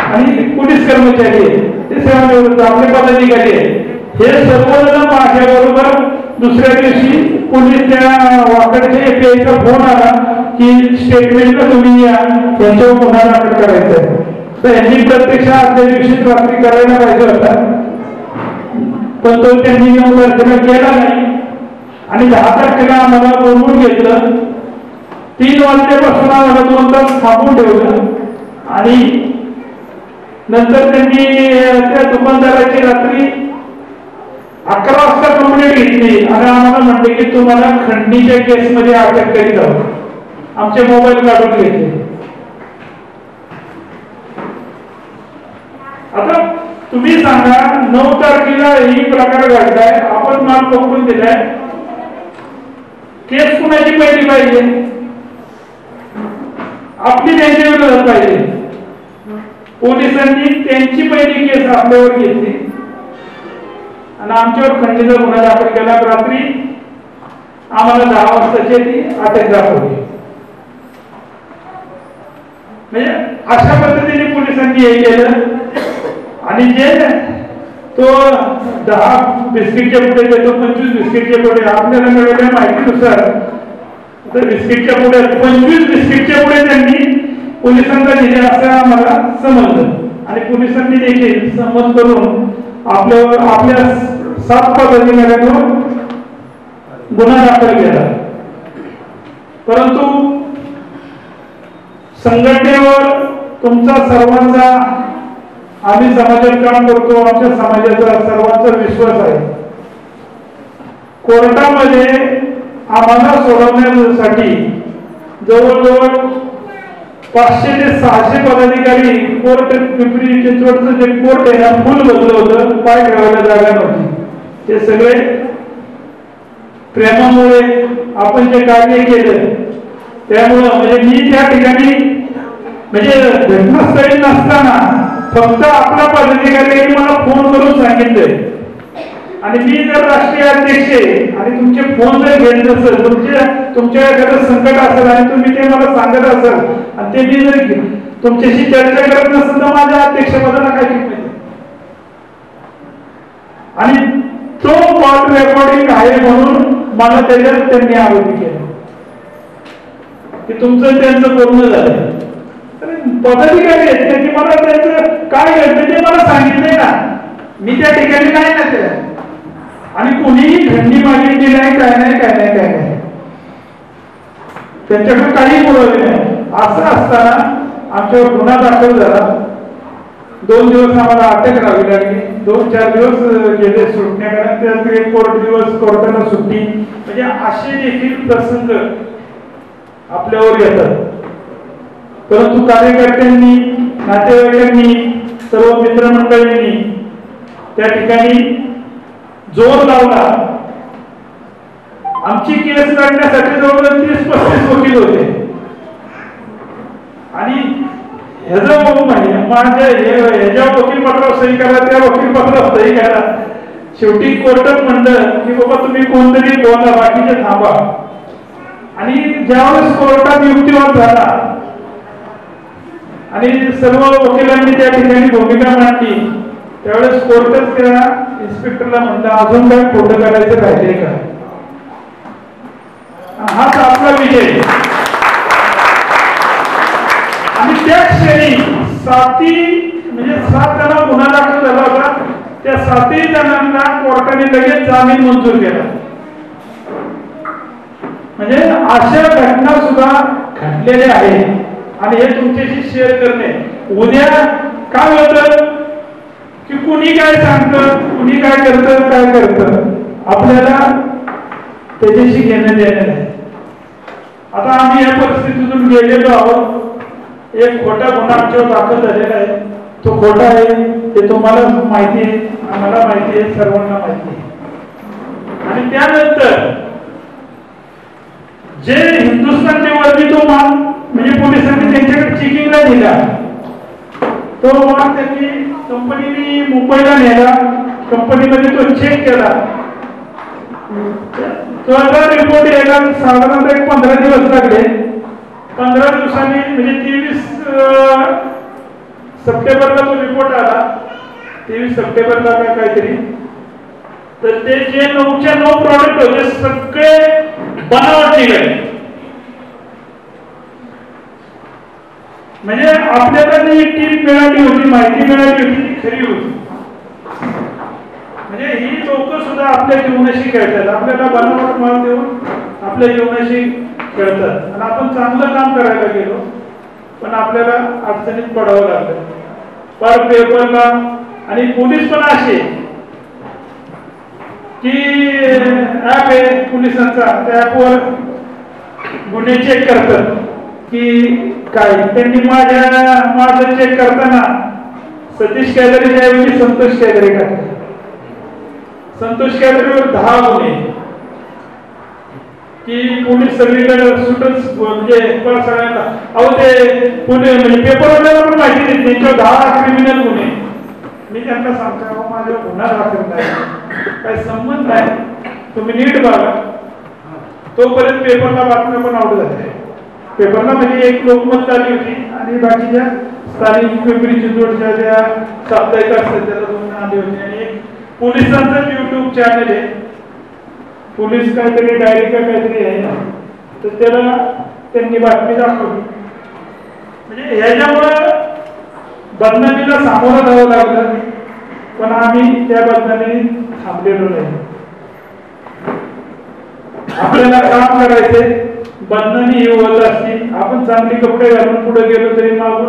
आणि पोलीस कर्मचारी आहेत, ते सेवानिवृत्त आपले पदाधिकारी आहेत. हे सर्वजण माझ्याबरोबर दुसऱ्या दिवशी पोलीस त्या वाकडच्या एफआयचा फोन आला की स्टेटमेंटला तुम्ही या, त्यांच्यावर गुन्हा दाखल करायचा आहे. तर यांनी प्रत्यक्ष आदल्या दिवशी रात्री करायला पाहिजे होता, पण तो त्यांनी 9 तारखेला केला नाही. आणि 10 तारखेला आम्हाला बोलवून घेतलं. 3 वाजल्यापासून आम्हाला 2 तास थांबून ठेवलं आणि नंतर त्यांनी त्या दुकानदाराची रात्री 11 वाजता कंप्लेंट घेतली आणि आम्हाला म्हणले की तुम्हाला खंडणीच्या केसमध्ये अटक करीत आहोत. आमचे मोबाईल काढून घेतले. आता तुम्ही सांगा 9 तारखेला ही प्रकार घडलाय, आपण माल पकडून दिलाय, केस कुणाची पहिली पाहिजे? आपली त्यांच्या विरोधात पाहिजे. पोलिसांनी त्यांची पहिली केस आपल्यावर घेतली आणि आमच्यावर खंडणीचा गुन्हा दाखल केला. रात्री आम्हाला 10 वाजताची ती अटक दाखवली. म्हणजे अशा पद्धतीने पोलिसांनी हे केलं. आणि जे तो 10 बिस्किटच्या पुढे देतो, 25 बिस्किटच्या पुढे आपल्याला मिळालेल्या माहितीनुसार तर बिस्किटच्या पुढे 25 बिस्किटच्या पुढे त्यांनी पोलिसांना दिले असं आम्हाला समजलं. आणि पोलिसांनी देखील संमत करून आपल्या 7 पदाधिकाऱ्यांवर गुन्हा दाखल केला. परंतु संघटनेवर तुमचा सर्वांचा, आम्ही समाजात काम करतो, आमच्या समाजाचा सर्वांचा विश्वास आहे. कोर्टामध्ये आम्हाला सोडवण्यासाठी जवळजवळ 500 ते 600 पदाधिकारी कोर्ट, पिंपरी चिंचवडचं जे कोर्ट आहे ना, फुल बदलं होतं, पाय ठेवायला जागा नव्हती. ते सगळे प्रेमामुळे आपण जे कार्य केलं त्यामुळं, म्हणजे मी त्या ठिकाणी म्हणजे घटनास्थळी नसताना फक्त आपला पदाधिकारी मला फोन करून सांगितलंय. आणि मी जर राष्ट्रीय अध्यक्ष आणि तुमचे फोन जर घेत नसेल, तुमच्या एखादं संकट असेल आणि तुम्ही ते मला सांगत असाल आणि ते मी जर तुमच्याशी चर्चा करत नसेल तर माझ्या अध्यक्षपदाला काय किंमत आहे. आणि तो कॉल रेकॉर्डिंग आहे म्हणून मला त्याच्यात त्यांनी आरोपी केला की तुमचं त्यांचं बोलणं झालं. पदाधिकारी आहेत त्यांनी मला त्यांचं काय घडलं ते मला सांगितलंय ना, मी त्या ठिकाणी नाही ना ते. आणि कोणीही खंडी मागितली नाही, काय नाही. त्यांच्याकडे काही पुरावे नाही. असं असताना आमच्यावर गुन्हा दाखल झाला. 2 दिवस आम्हाला अटक राहावी लागली. 2-4 दिवस गेले सुटण्याकडे, त्यात एक कोर्टाला सुट्टी. म्हणजे असे देखील प्रसंग आपल्यावर येतात. परंतु कार्यकर्त्यांनी, नातेवाईकांनी, सर्व मित्रमंडळींनी त्या ठिकाणी जोर लावला. आमची केस लढण्यासाठी जवळजवळ 30-35 वकील होते. आणि ह्याच्या वकीलपत्रावर सही करा, त्या वकीलपत्रावर सही करा. शेवटी कोर्टात म्हणलं की बाबा तुम्ही कोणतरी बोला, बाकीचे थांबा. आणि ज्यावेळेस कोर्टात युक्तिवाद झाला आणि सर्व वकिलांनी त्या ठिकाणी भूमिका मांडली, त्यावेळेस कोर्टात त्या इन्स्पेक्टरला म्हणलं अजून काय खोटं करायचं राहिले का. हाच आपला विजय. आणि त्या क्षणी 7 जण गुन्हा दाखल झाला होता. त्या 7 जणांना कोर्टाने लगेच जामीन मंजूर केला. म्हणजे अशा घटना सुद्धा घडलेल्या आहेत आणि हे तुमच्याशी शेअर करणे. उद्या काय होतं की कुणी काय सांगतं, कुणी काय करतं, आपल्याला त्याच्याशी घेणं देणं नाही. आता आम्ही या परिस्थितीतून गेलेलो आहोत. एक खोटा गुन्हा आमच्यावर दाखल झालेला आहे. तो खोटा आहे हे तुम्हाला माहिती आहे, आम्हाला माहिती आहे, सर्वांना माहिती आहे. आणि त्यानंतर जे हिंदुस्थानचे वर्दी तो मान म्हणजे पोलिसांनी त्यांच्याकडे चेकिंगला दिला, तो मान त्यांनी कंपनीने मुंबईला नेला. कंपनीमध्ये तो चेक केला. तो रिपोर्ट यायला साधारणतः 15 दिवस लागले. 15 दिवसांनी म्हणजे 23 सप्टेंबरला तो रिपोर्ट आला. 23 सप्टेंबरला काहीतरी. तर ते जे 9च्या 9 प्रॉडक्ट होते सगळे बनावट निघाले. म्हणजे आपल्याला जी टीप मिळाली होती, माहिती मिळाली होती ती खरी होती. म्हणजे ही लोक सुद्धा आपल्या जीवनाशी खेळतात. आपल्याला बनावट माल देऊन आपल्या जीवनाशी खेळतात. आणि आपण चांगलं काम करायला गेलो पण आपल्याला अडचणीत पडावं लागलं. पर पेपरला आणि पोलीस पण असे की ऍप आहे पोलिसांचा, त्या ऍपवर गुन्हे चेक करतात की काय. त्यांनी माझं चेक करताना सतीश कॅदरीच्या ऐवजी संतोष कॅदरी टाकले. संतोष कॅदरीवर 10 गुन्हे की पोलीस सगळीकडे सुटच म्हणजे सगळ्यांना. अहो ते पुणे म्हणजे पेपरवाल्याला पण माहिती देत त्यांच्यावर 10 क्रिमिनल गुन्हे. मी त्यांना सांगतो माझ्या गुन्हा दाखल नाही, काही संबंध नाही, तुम्ही नीट बघा. तोपर्यंत पेपरला बातम्या पण आवडत आहे. पेपरला म्हणजे एक लोकमत झाली होती आणि बाकीच्या स्थानिक पिंपरी चिंचवडच्या ज्या साप्ताहिक असतात त्याला 2 आले होते. आणि एक पोलिसांचं YouTube चॅनल आहे, पोलीस काहीतरी डायरी का काहीतरी आहे, तर त्याला त्यांनी बातमी दाखवली. म्हणजे ह्याच्यामुळं बदनामीला सामोरं जावं लागलं, पण आम्ही त्या बदनामी थांबलेलो नाही. आपल्याला काम करायचे, बदनामी ही होत असती. आपण चांगले कपडे घालून पुढे गेलो तरी मागून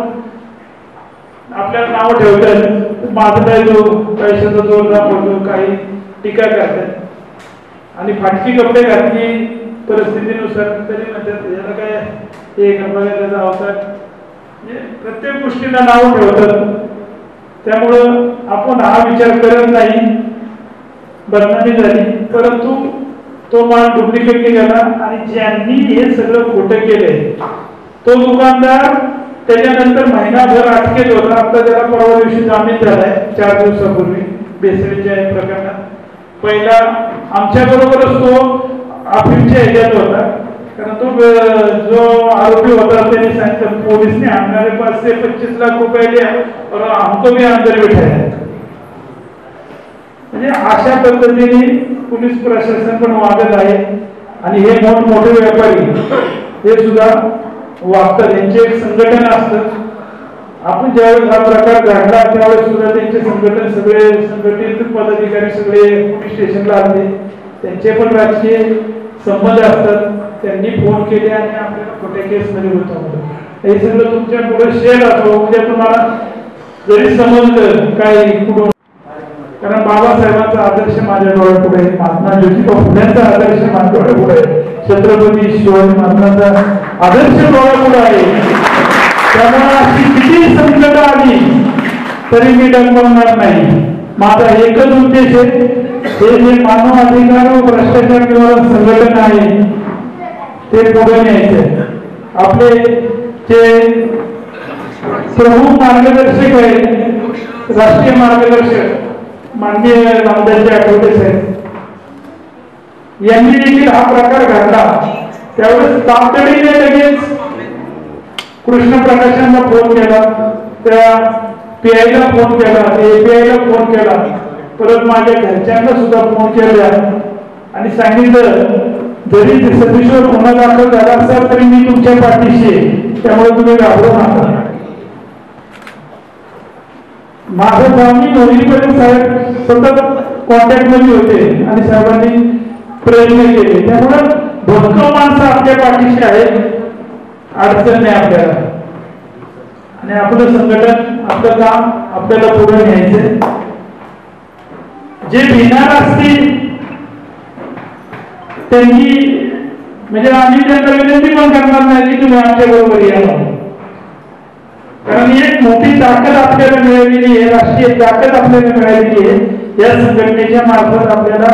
आपल्याला नाव ठेवतात, माझं काय जो पैशाचा जोर दाखवतो, काही टीका करतात. आणि फाटकी कपडे घातली परिस्थितीनुसार तरी म्हणतात याला काय हे बघा त्याचा अवतार. प्रत्येक गोष्टीला नाव ठेवतात. त्यामुळं आपण हा विचार करत नाही, बदनामी झाली, परंतु तो माल डुप्लिकेट निघाला. आणि ज्यांनी हे सगळं खोटं केलंय तो दुकानदार त्याच्यानंतर महिनाभर अटकेत होता. आता त्याला परवा दिवशी जामीन झालाय 4 दिवसापूर्वी भेसळीच्या प्रकरणात. पहिला आमच्या बरोबरच तो अफीमच्या ह्याच्यात होता, कारण तो जो आरोपी होता त्याने सांगितलं पोलिसने हमारे पास से 25 लाख रुपये लिया और हमको भी अंदर बिठाया. म्हणजे अशा पद्धतीने पोलीस प्रशासन पण वागत आहे. आणि हे मोठमोठे व्यापारी हे सुद्धा वागतात. यांचे एक संघटन असतं. आपण ज्यावेळेस हा प्रकार घडला त्यावेळेस सुद्धा त्यांचे संघटन सगळे संघटित पदाधिकारी सगळे पोलीस स्टेशनला आले. त्यांचे पण राजकीय संबंध असतात. त्यांनी फोन केले आणि आपल्याला खोट्या केसमध्ये होतं. हे सगळं तुमच्या पुढे शेअर असो, उद्या तुम्हाला जरी समजलं काय कुठून. कारण बाबासाहेबांचा आदर्श माझ्या डोळ्यापुढे, महात्मा ज्योतिबा फुलेंचा आदर्श माझ्या डोळ्यापुढे, छत्रपती शिवाजी महाराजांचा आदर्श डोळ्यापुढे आहे. त्यामुळे अशी किती संकट आली तरी मी डगमगणार नाही. माझा एकच उद्देश आहे, हे जे मानव अधिकार व भ्रष्टाचार निवारण संघटन आहे ते पुढे न्यायचे. आपले जे प्रमुख मार्गदर्शक आहेत, राष्ट्रीय मार्गदर्शक माननीय रामदासजी आठवले साहेब यांनी देखील हा प्रकार घडला त्यावेळेस तातडीने लगेच कृष्ण प्रकाशांना फोन केला, त्या पीआयला फोन केला, एपीआयला फोन केला, परत माझ्या घरच्यांना सुद्धा फोन केला आणि सांगितलं जरी सतीश्वर गुन्हा दाखल झाला असेल तरी मी तुमच्या पाठीशी आहे, त्यामुळे तुम्ही घाबरू नका. माझं स्वामी मोहिनीपर्यंत साहेब सतत कॉन्टॅक्ट मध्ये होते आणि साहेबांनी प्रयत्न केले. त्यामुळे भक्कम माणसं आपल्या पाठीशी आहेत, अडचण नाही आपल्याला. आणि आपलं संघटन, आपलं काम आपल्याला पुढे न्यायचंय. जे भिणार असतील त्यांनी म्हणजे आम्ही त्यांना विनंती पण करणार नाही की तुम्ही आमच्या बरोबर या, कारण एक मोठी ताकद आपल्याला मिळालेली आहे, राष्ट्रीय ताकद आपल्याला मिळालेली आहे. या संघटनेच्या मार्फत आपल्याला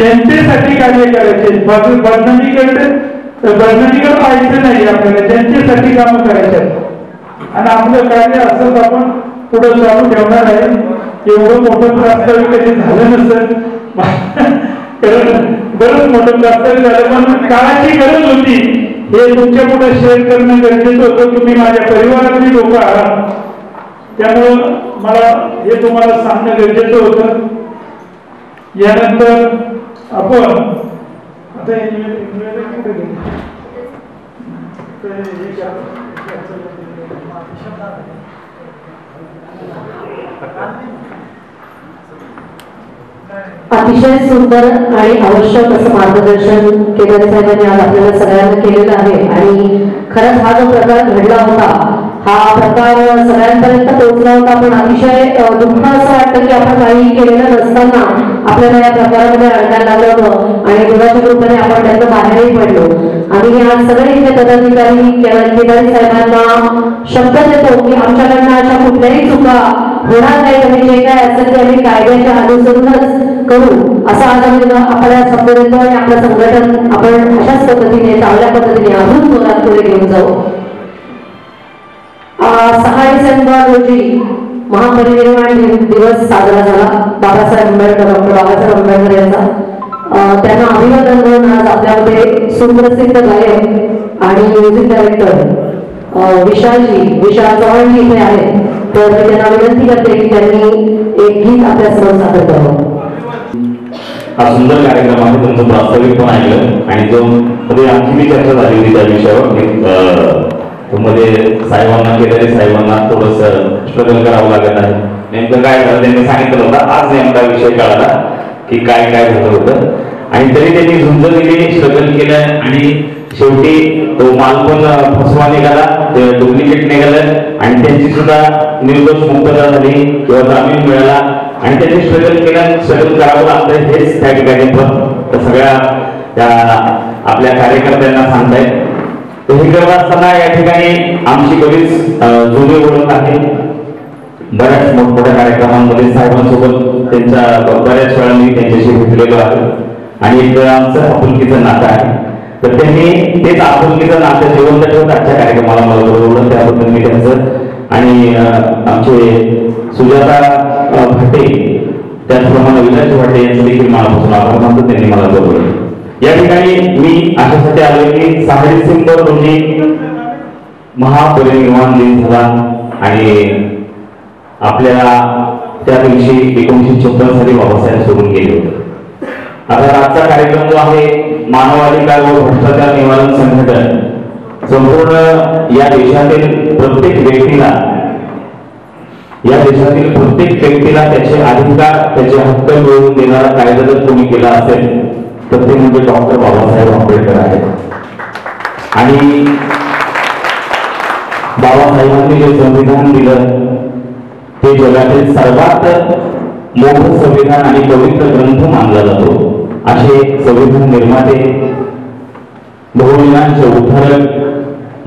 जनतेसाठी कार्य करायचे, बदनामीकडे पाहायचं नाही, आपल्याला जनतेसाठी काम करायचे. आणि आपलं कार्य असंच आपण पुढे चालू ठेवणार आहे. एवढं मोठं प्रास्ताविक कधी झालं नसेल, बरंच मोठं प्रास्ताविक झालं, पण काळाची गरज होती हे तुमच्या पुढे शेअर करणं गरजेचं होतं. तुम्ही माझ्या परिवारातली लोक आहात, त्यामुळं मला हे तुम्हाला सांगणं गरजेचं होतं. यानंतर आपण आता अतिशय सुंदर आणि आवश्यक असं मार्गदर्शन केदारी साहेबांनी आज आपल्याला सगळ्यांना केलेलं आहे. आणि खरंच हा जो प्रकार घडला होता हा प्रकार सगळ्यांपर्यंत पोहोचला होता, पण अतिशय दुःख असं वाटतं की आपण काही केलेलं नसताना आपल्याला या प्रकारामध्ये अडकायला लागलं होतं आणि देवाच्या कृपेने आपण त्यातून बाहेरही पडलो. आणि आज सगळे इथे पदाधिकारी केदारी साहेबांना शब्द देतो की आमच्याकडनं अशा कुठल्याही चुका होणार नाही, तुम्ही जे काय असेल ते आम्ही कायद्याच्या अनुसरूनच करू असं आज आम्ही आपल्याला शब्द देतो. आणि आपलं संघटन आपण अशाच पद्धतीने चांगल्या पद्धतीने अजून जोरात पुढे घेऊन जाऊ. 6 डिसेंबर रोजी महापरिनिर्वाण दिवस साजरा झाला बाबासाहेब आंबेडकर, डॉक्टर बाबासाहेब आंबेडकर यांचा. त्यांना अभिवादन म्हणून आज आपल्यामध्ये सुप्रसिद्ध गायक आणि म्युझिक डायरेक्टर विशाल चव्हाणजी इथे आहेत. तर मी त्यांना विनंती करते की त्यांनी एक गीत आपल्यासमोर सादर करावं. हा सुंदर कार्यक्रम आहे, तुमचं प्रास्ताविक पण ऐकलं आणि जो आमची मी चर्चा झाली होती त्या विषयावर मध्ये साहेबांना केदारी साहेबांना थोडस स्ट्रगल करावं लागत आहे. नेमकं काय झालं त्यांनी सांगितलं होतं, आज नेमका विषय कळाला की काय काय झालं होतं. आणि तरी त्यांनी झुंज दिली, स्ट्रगल केलं आणि शेवटी तो माल पण फसवा निघाला, डुप्लिकेट निघालं आणि त्यांची सुद्धा निर्दोष मुक्तता झाली किंवा जामीन मिळाला. आणि त्यांनी स्ट्रगल केलं, स्ट्रगल करावं लागतं हेच त्या ठिकाणी पण सगळ्या त्या आपल्या कार्यकर्त्यांना सांगतायत. तर हे करत असताना या ठिकाणी आमची बरीच जुनी ओळख आहे. बऱ्याच मोठमोठ्या कार्यक्रमांमध्ये साहेबांसोबत त्यांच्या बऱ्याच वेळा मी त्यांच्याशी भेटलेलो आहे आणि एक आमचं आपुलकीचं नातं आहे. तर त्यांनी तेच आपुलकीचं नातं जिवंत ठेवत आजच्या कार्यक्रमाला मला बोलवलं, त्याबद्दल मी त्यांचं आणि आमचे सुजाता भाटे त्याचप्रमाणे विलास भाटे यांचं देखील मनापासून आभार मानतो, त्यांनी मला बोलवलं. या ठिकाणी मी अशासाठी आलोय की 6 डिसेंबर रोजी महापरिनिर्वाण दिन झाला आणि आपल्याला त्या दिवशी 1956 साली बाबासाहेब सोडून गेले होते. आता आजचा कार्यक्रम जो आहे मानवाधिकार व भ्रष्टाचार निवारण संघटन संपूर्ण या देशातील प्रत्येक व्यक्तीला त्याचे अधिकार त्याचे हक्क मिळवून देणारा कायदा जर कोणी केला असेल तर ते म्हणजे डॉक्टर बाबासाहेब आंबेडकर आहेत. आणि बाबासाहेबांनी जे संविधान दिलं ते जगातील सर्वात मोठं संविधान आणि पवित्र ग्रंथ मानला जातो. असे संविधान निर्माते बहुजनांचे उद्धारक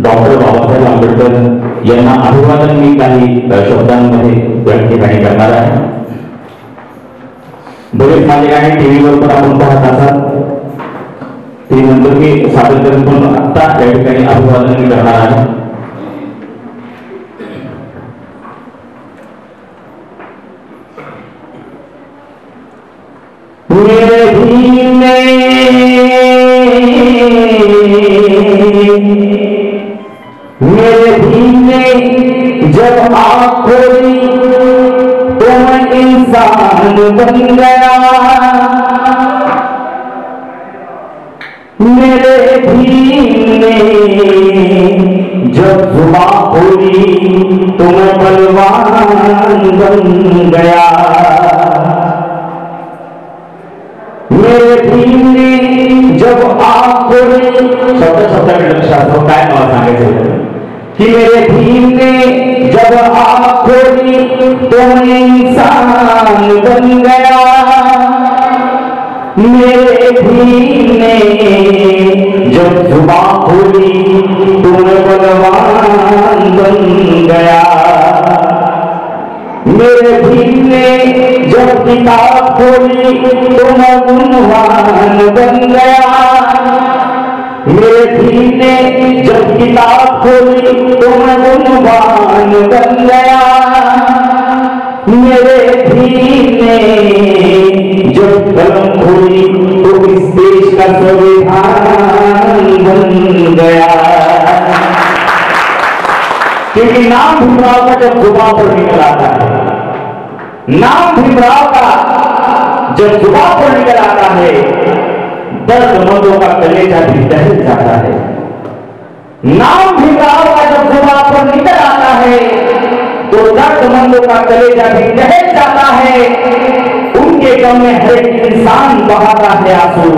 डॉक्टर बाबासाहेब आंबेडकर यांना अभिवादन मी काही शब्दांमध्ये या ठिकाणी करणार आहे. बरेच माझे गाणे टीव्हीवर पण आपण पाहत असाल, ते नंतर मी सादर करून पण आता या ठिकाणी अभिवादन मी करणार आहे. मेरे भीने जब आँख खोली तो मैं इंसान बन गया. मेरे भीने जब जुबां खोली तो मैं बलवान बन गया. मेरे भीने जब आँख खोली, शब्द लक्षात काय मला सांगायचं कि मेरे भीम ने जब आँख खोली तो मैं इंसान बन गया. मेरे भीम ने जब जुबां खोली तो मैं बलवान बन गया. मेरे भीम ने जब किताब खोली तो मैं गुणवान बन गया. मेरे भीम ने जब किताब खोली तो मैं गुणवान बन गया. मेरे भीम ने जब कलम खोली तो इस देश का संविधान बन गया. क्योंकि नाम भीमराव का जब जुबान पर निकल आता है, नाम भीमराव का जब जुबान पर निकल आता है, दर्दमंदों का कलेजा भी दहल जाता है. नाम भीमराव का जब जुबान पर निकल आता है तो दर्दमंदों का कलेजा भी दहल जाता है. उनके गम में हर इंसान बहाता है आंसू.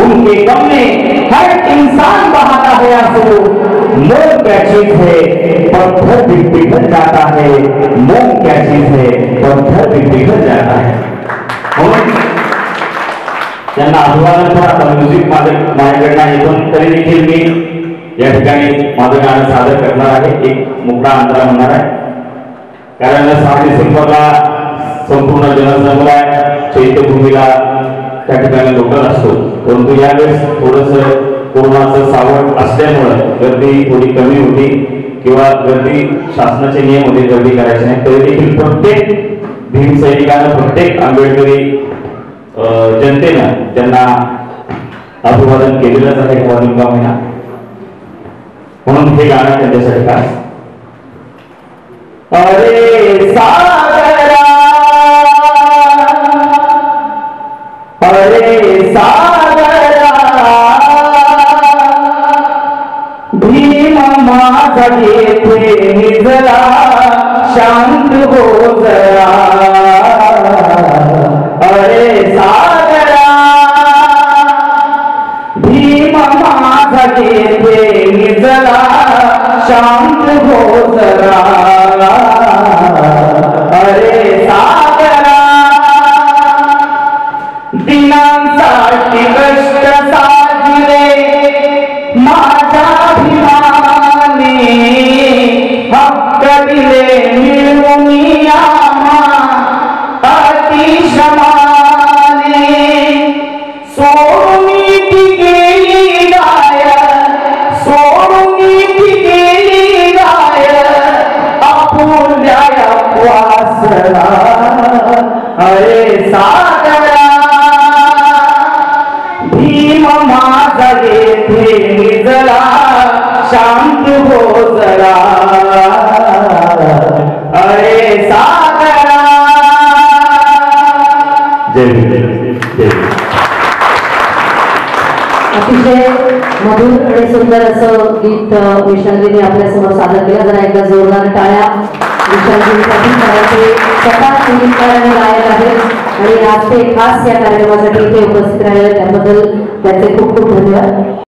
उनके गम में हर इंसान बहाता है आंसू. मौत क्या चीज है, पत्थर भी पिघल जाता है. मौत क्या चीज है, पत्थर भी पिघल जाता है. त्यांना अभिवादन पण आता म्युझिक माझ्याकडनं आहे, पण तरी देखील मी या ठिकाणी माझं गाणं सादर करणार आहे. एक मोठा अंतरा म्हणणार आहे, कारण 6 डिसेंबरला संपूर्ण जनसमुदाय चैत्यभूमीला त्या ठिकाणी लोकल असतो. परंतु यावेळेस थोडस कोरोनाचं सावट असल्यामुळे गर्दी थोडी कमी होती किंवा गर्दी शासनाचे नियम होते गर्दी करायची नाही. तरी देखील प्रत्येक भीम सैनिकानं प्रत्येक आंबेडकरी जनतेनं त्यांना अभिवादन केलेलंच आहे 1 महिना. म्हणून हे गाणं त्यांच्यासाठी काय. अरे सागरा, अरे सागरा, भीम माझा येथे निजला शांत हो जरा अरे सागरा भीम माझा येथे निजला शांत हो जरा अरे सागरा दिनांसाठी कष्ट साजले माझ्या भीमाने हक्क दिले मिळवून आम्हा अतिशमाने सोडून ती गेली गाय सोडून ती गेली गाय आपुल्या वासरा अरे सागरा भीम माझा येथे निजला शांत हो जरा अरे सागरा जय भीम जय भीम. अतिशय मधुर आणि सुंदर असं गीत विशालजीने आपल्यासमोर सादर केलं. जरा एकदा जोरदार टाळ्या विशालजींसाठी. ते स्वतः संगीतकार आणि गायक आहेत आणि आज ते खास या कार्यक्रमासाठी इथे उपस्थित राहिले त्याबद्दल त्यांचे खूप खूप धन्यवाद.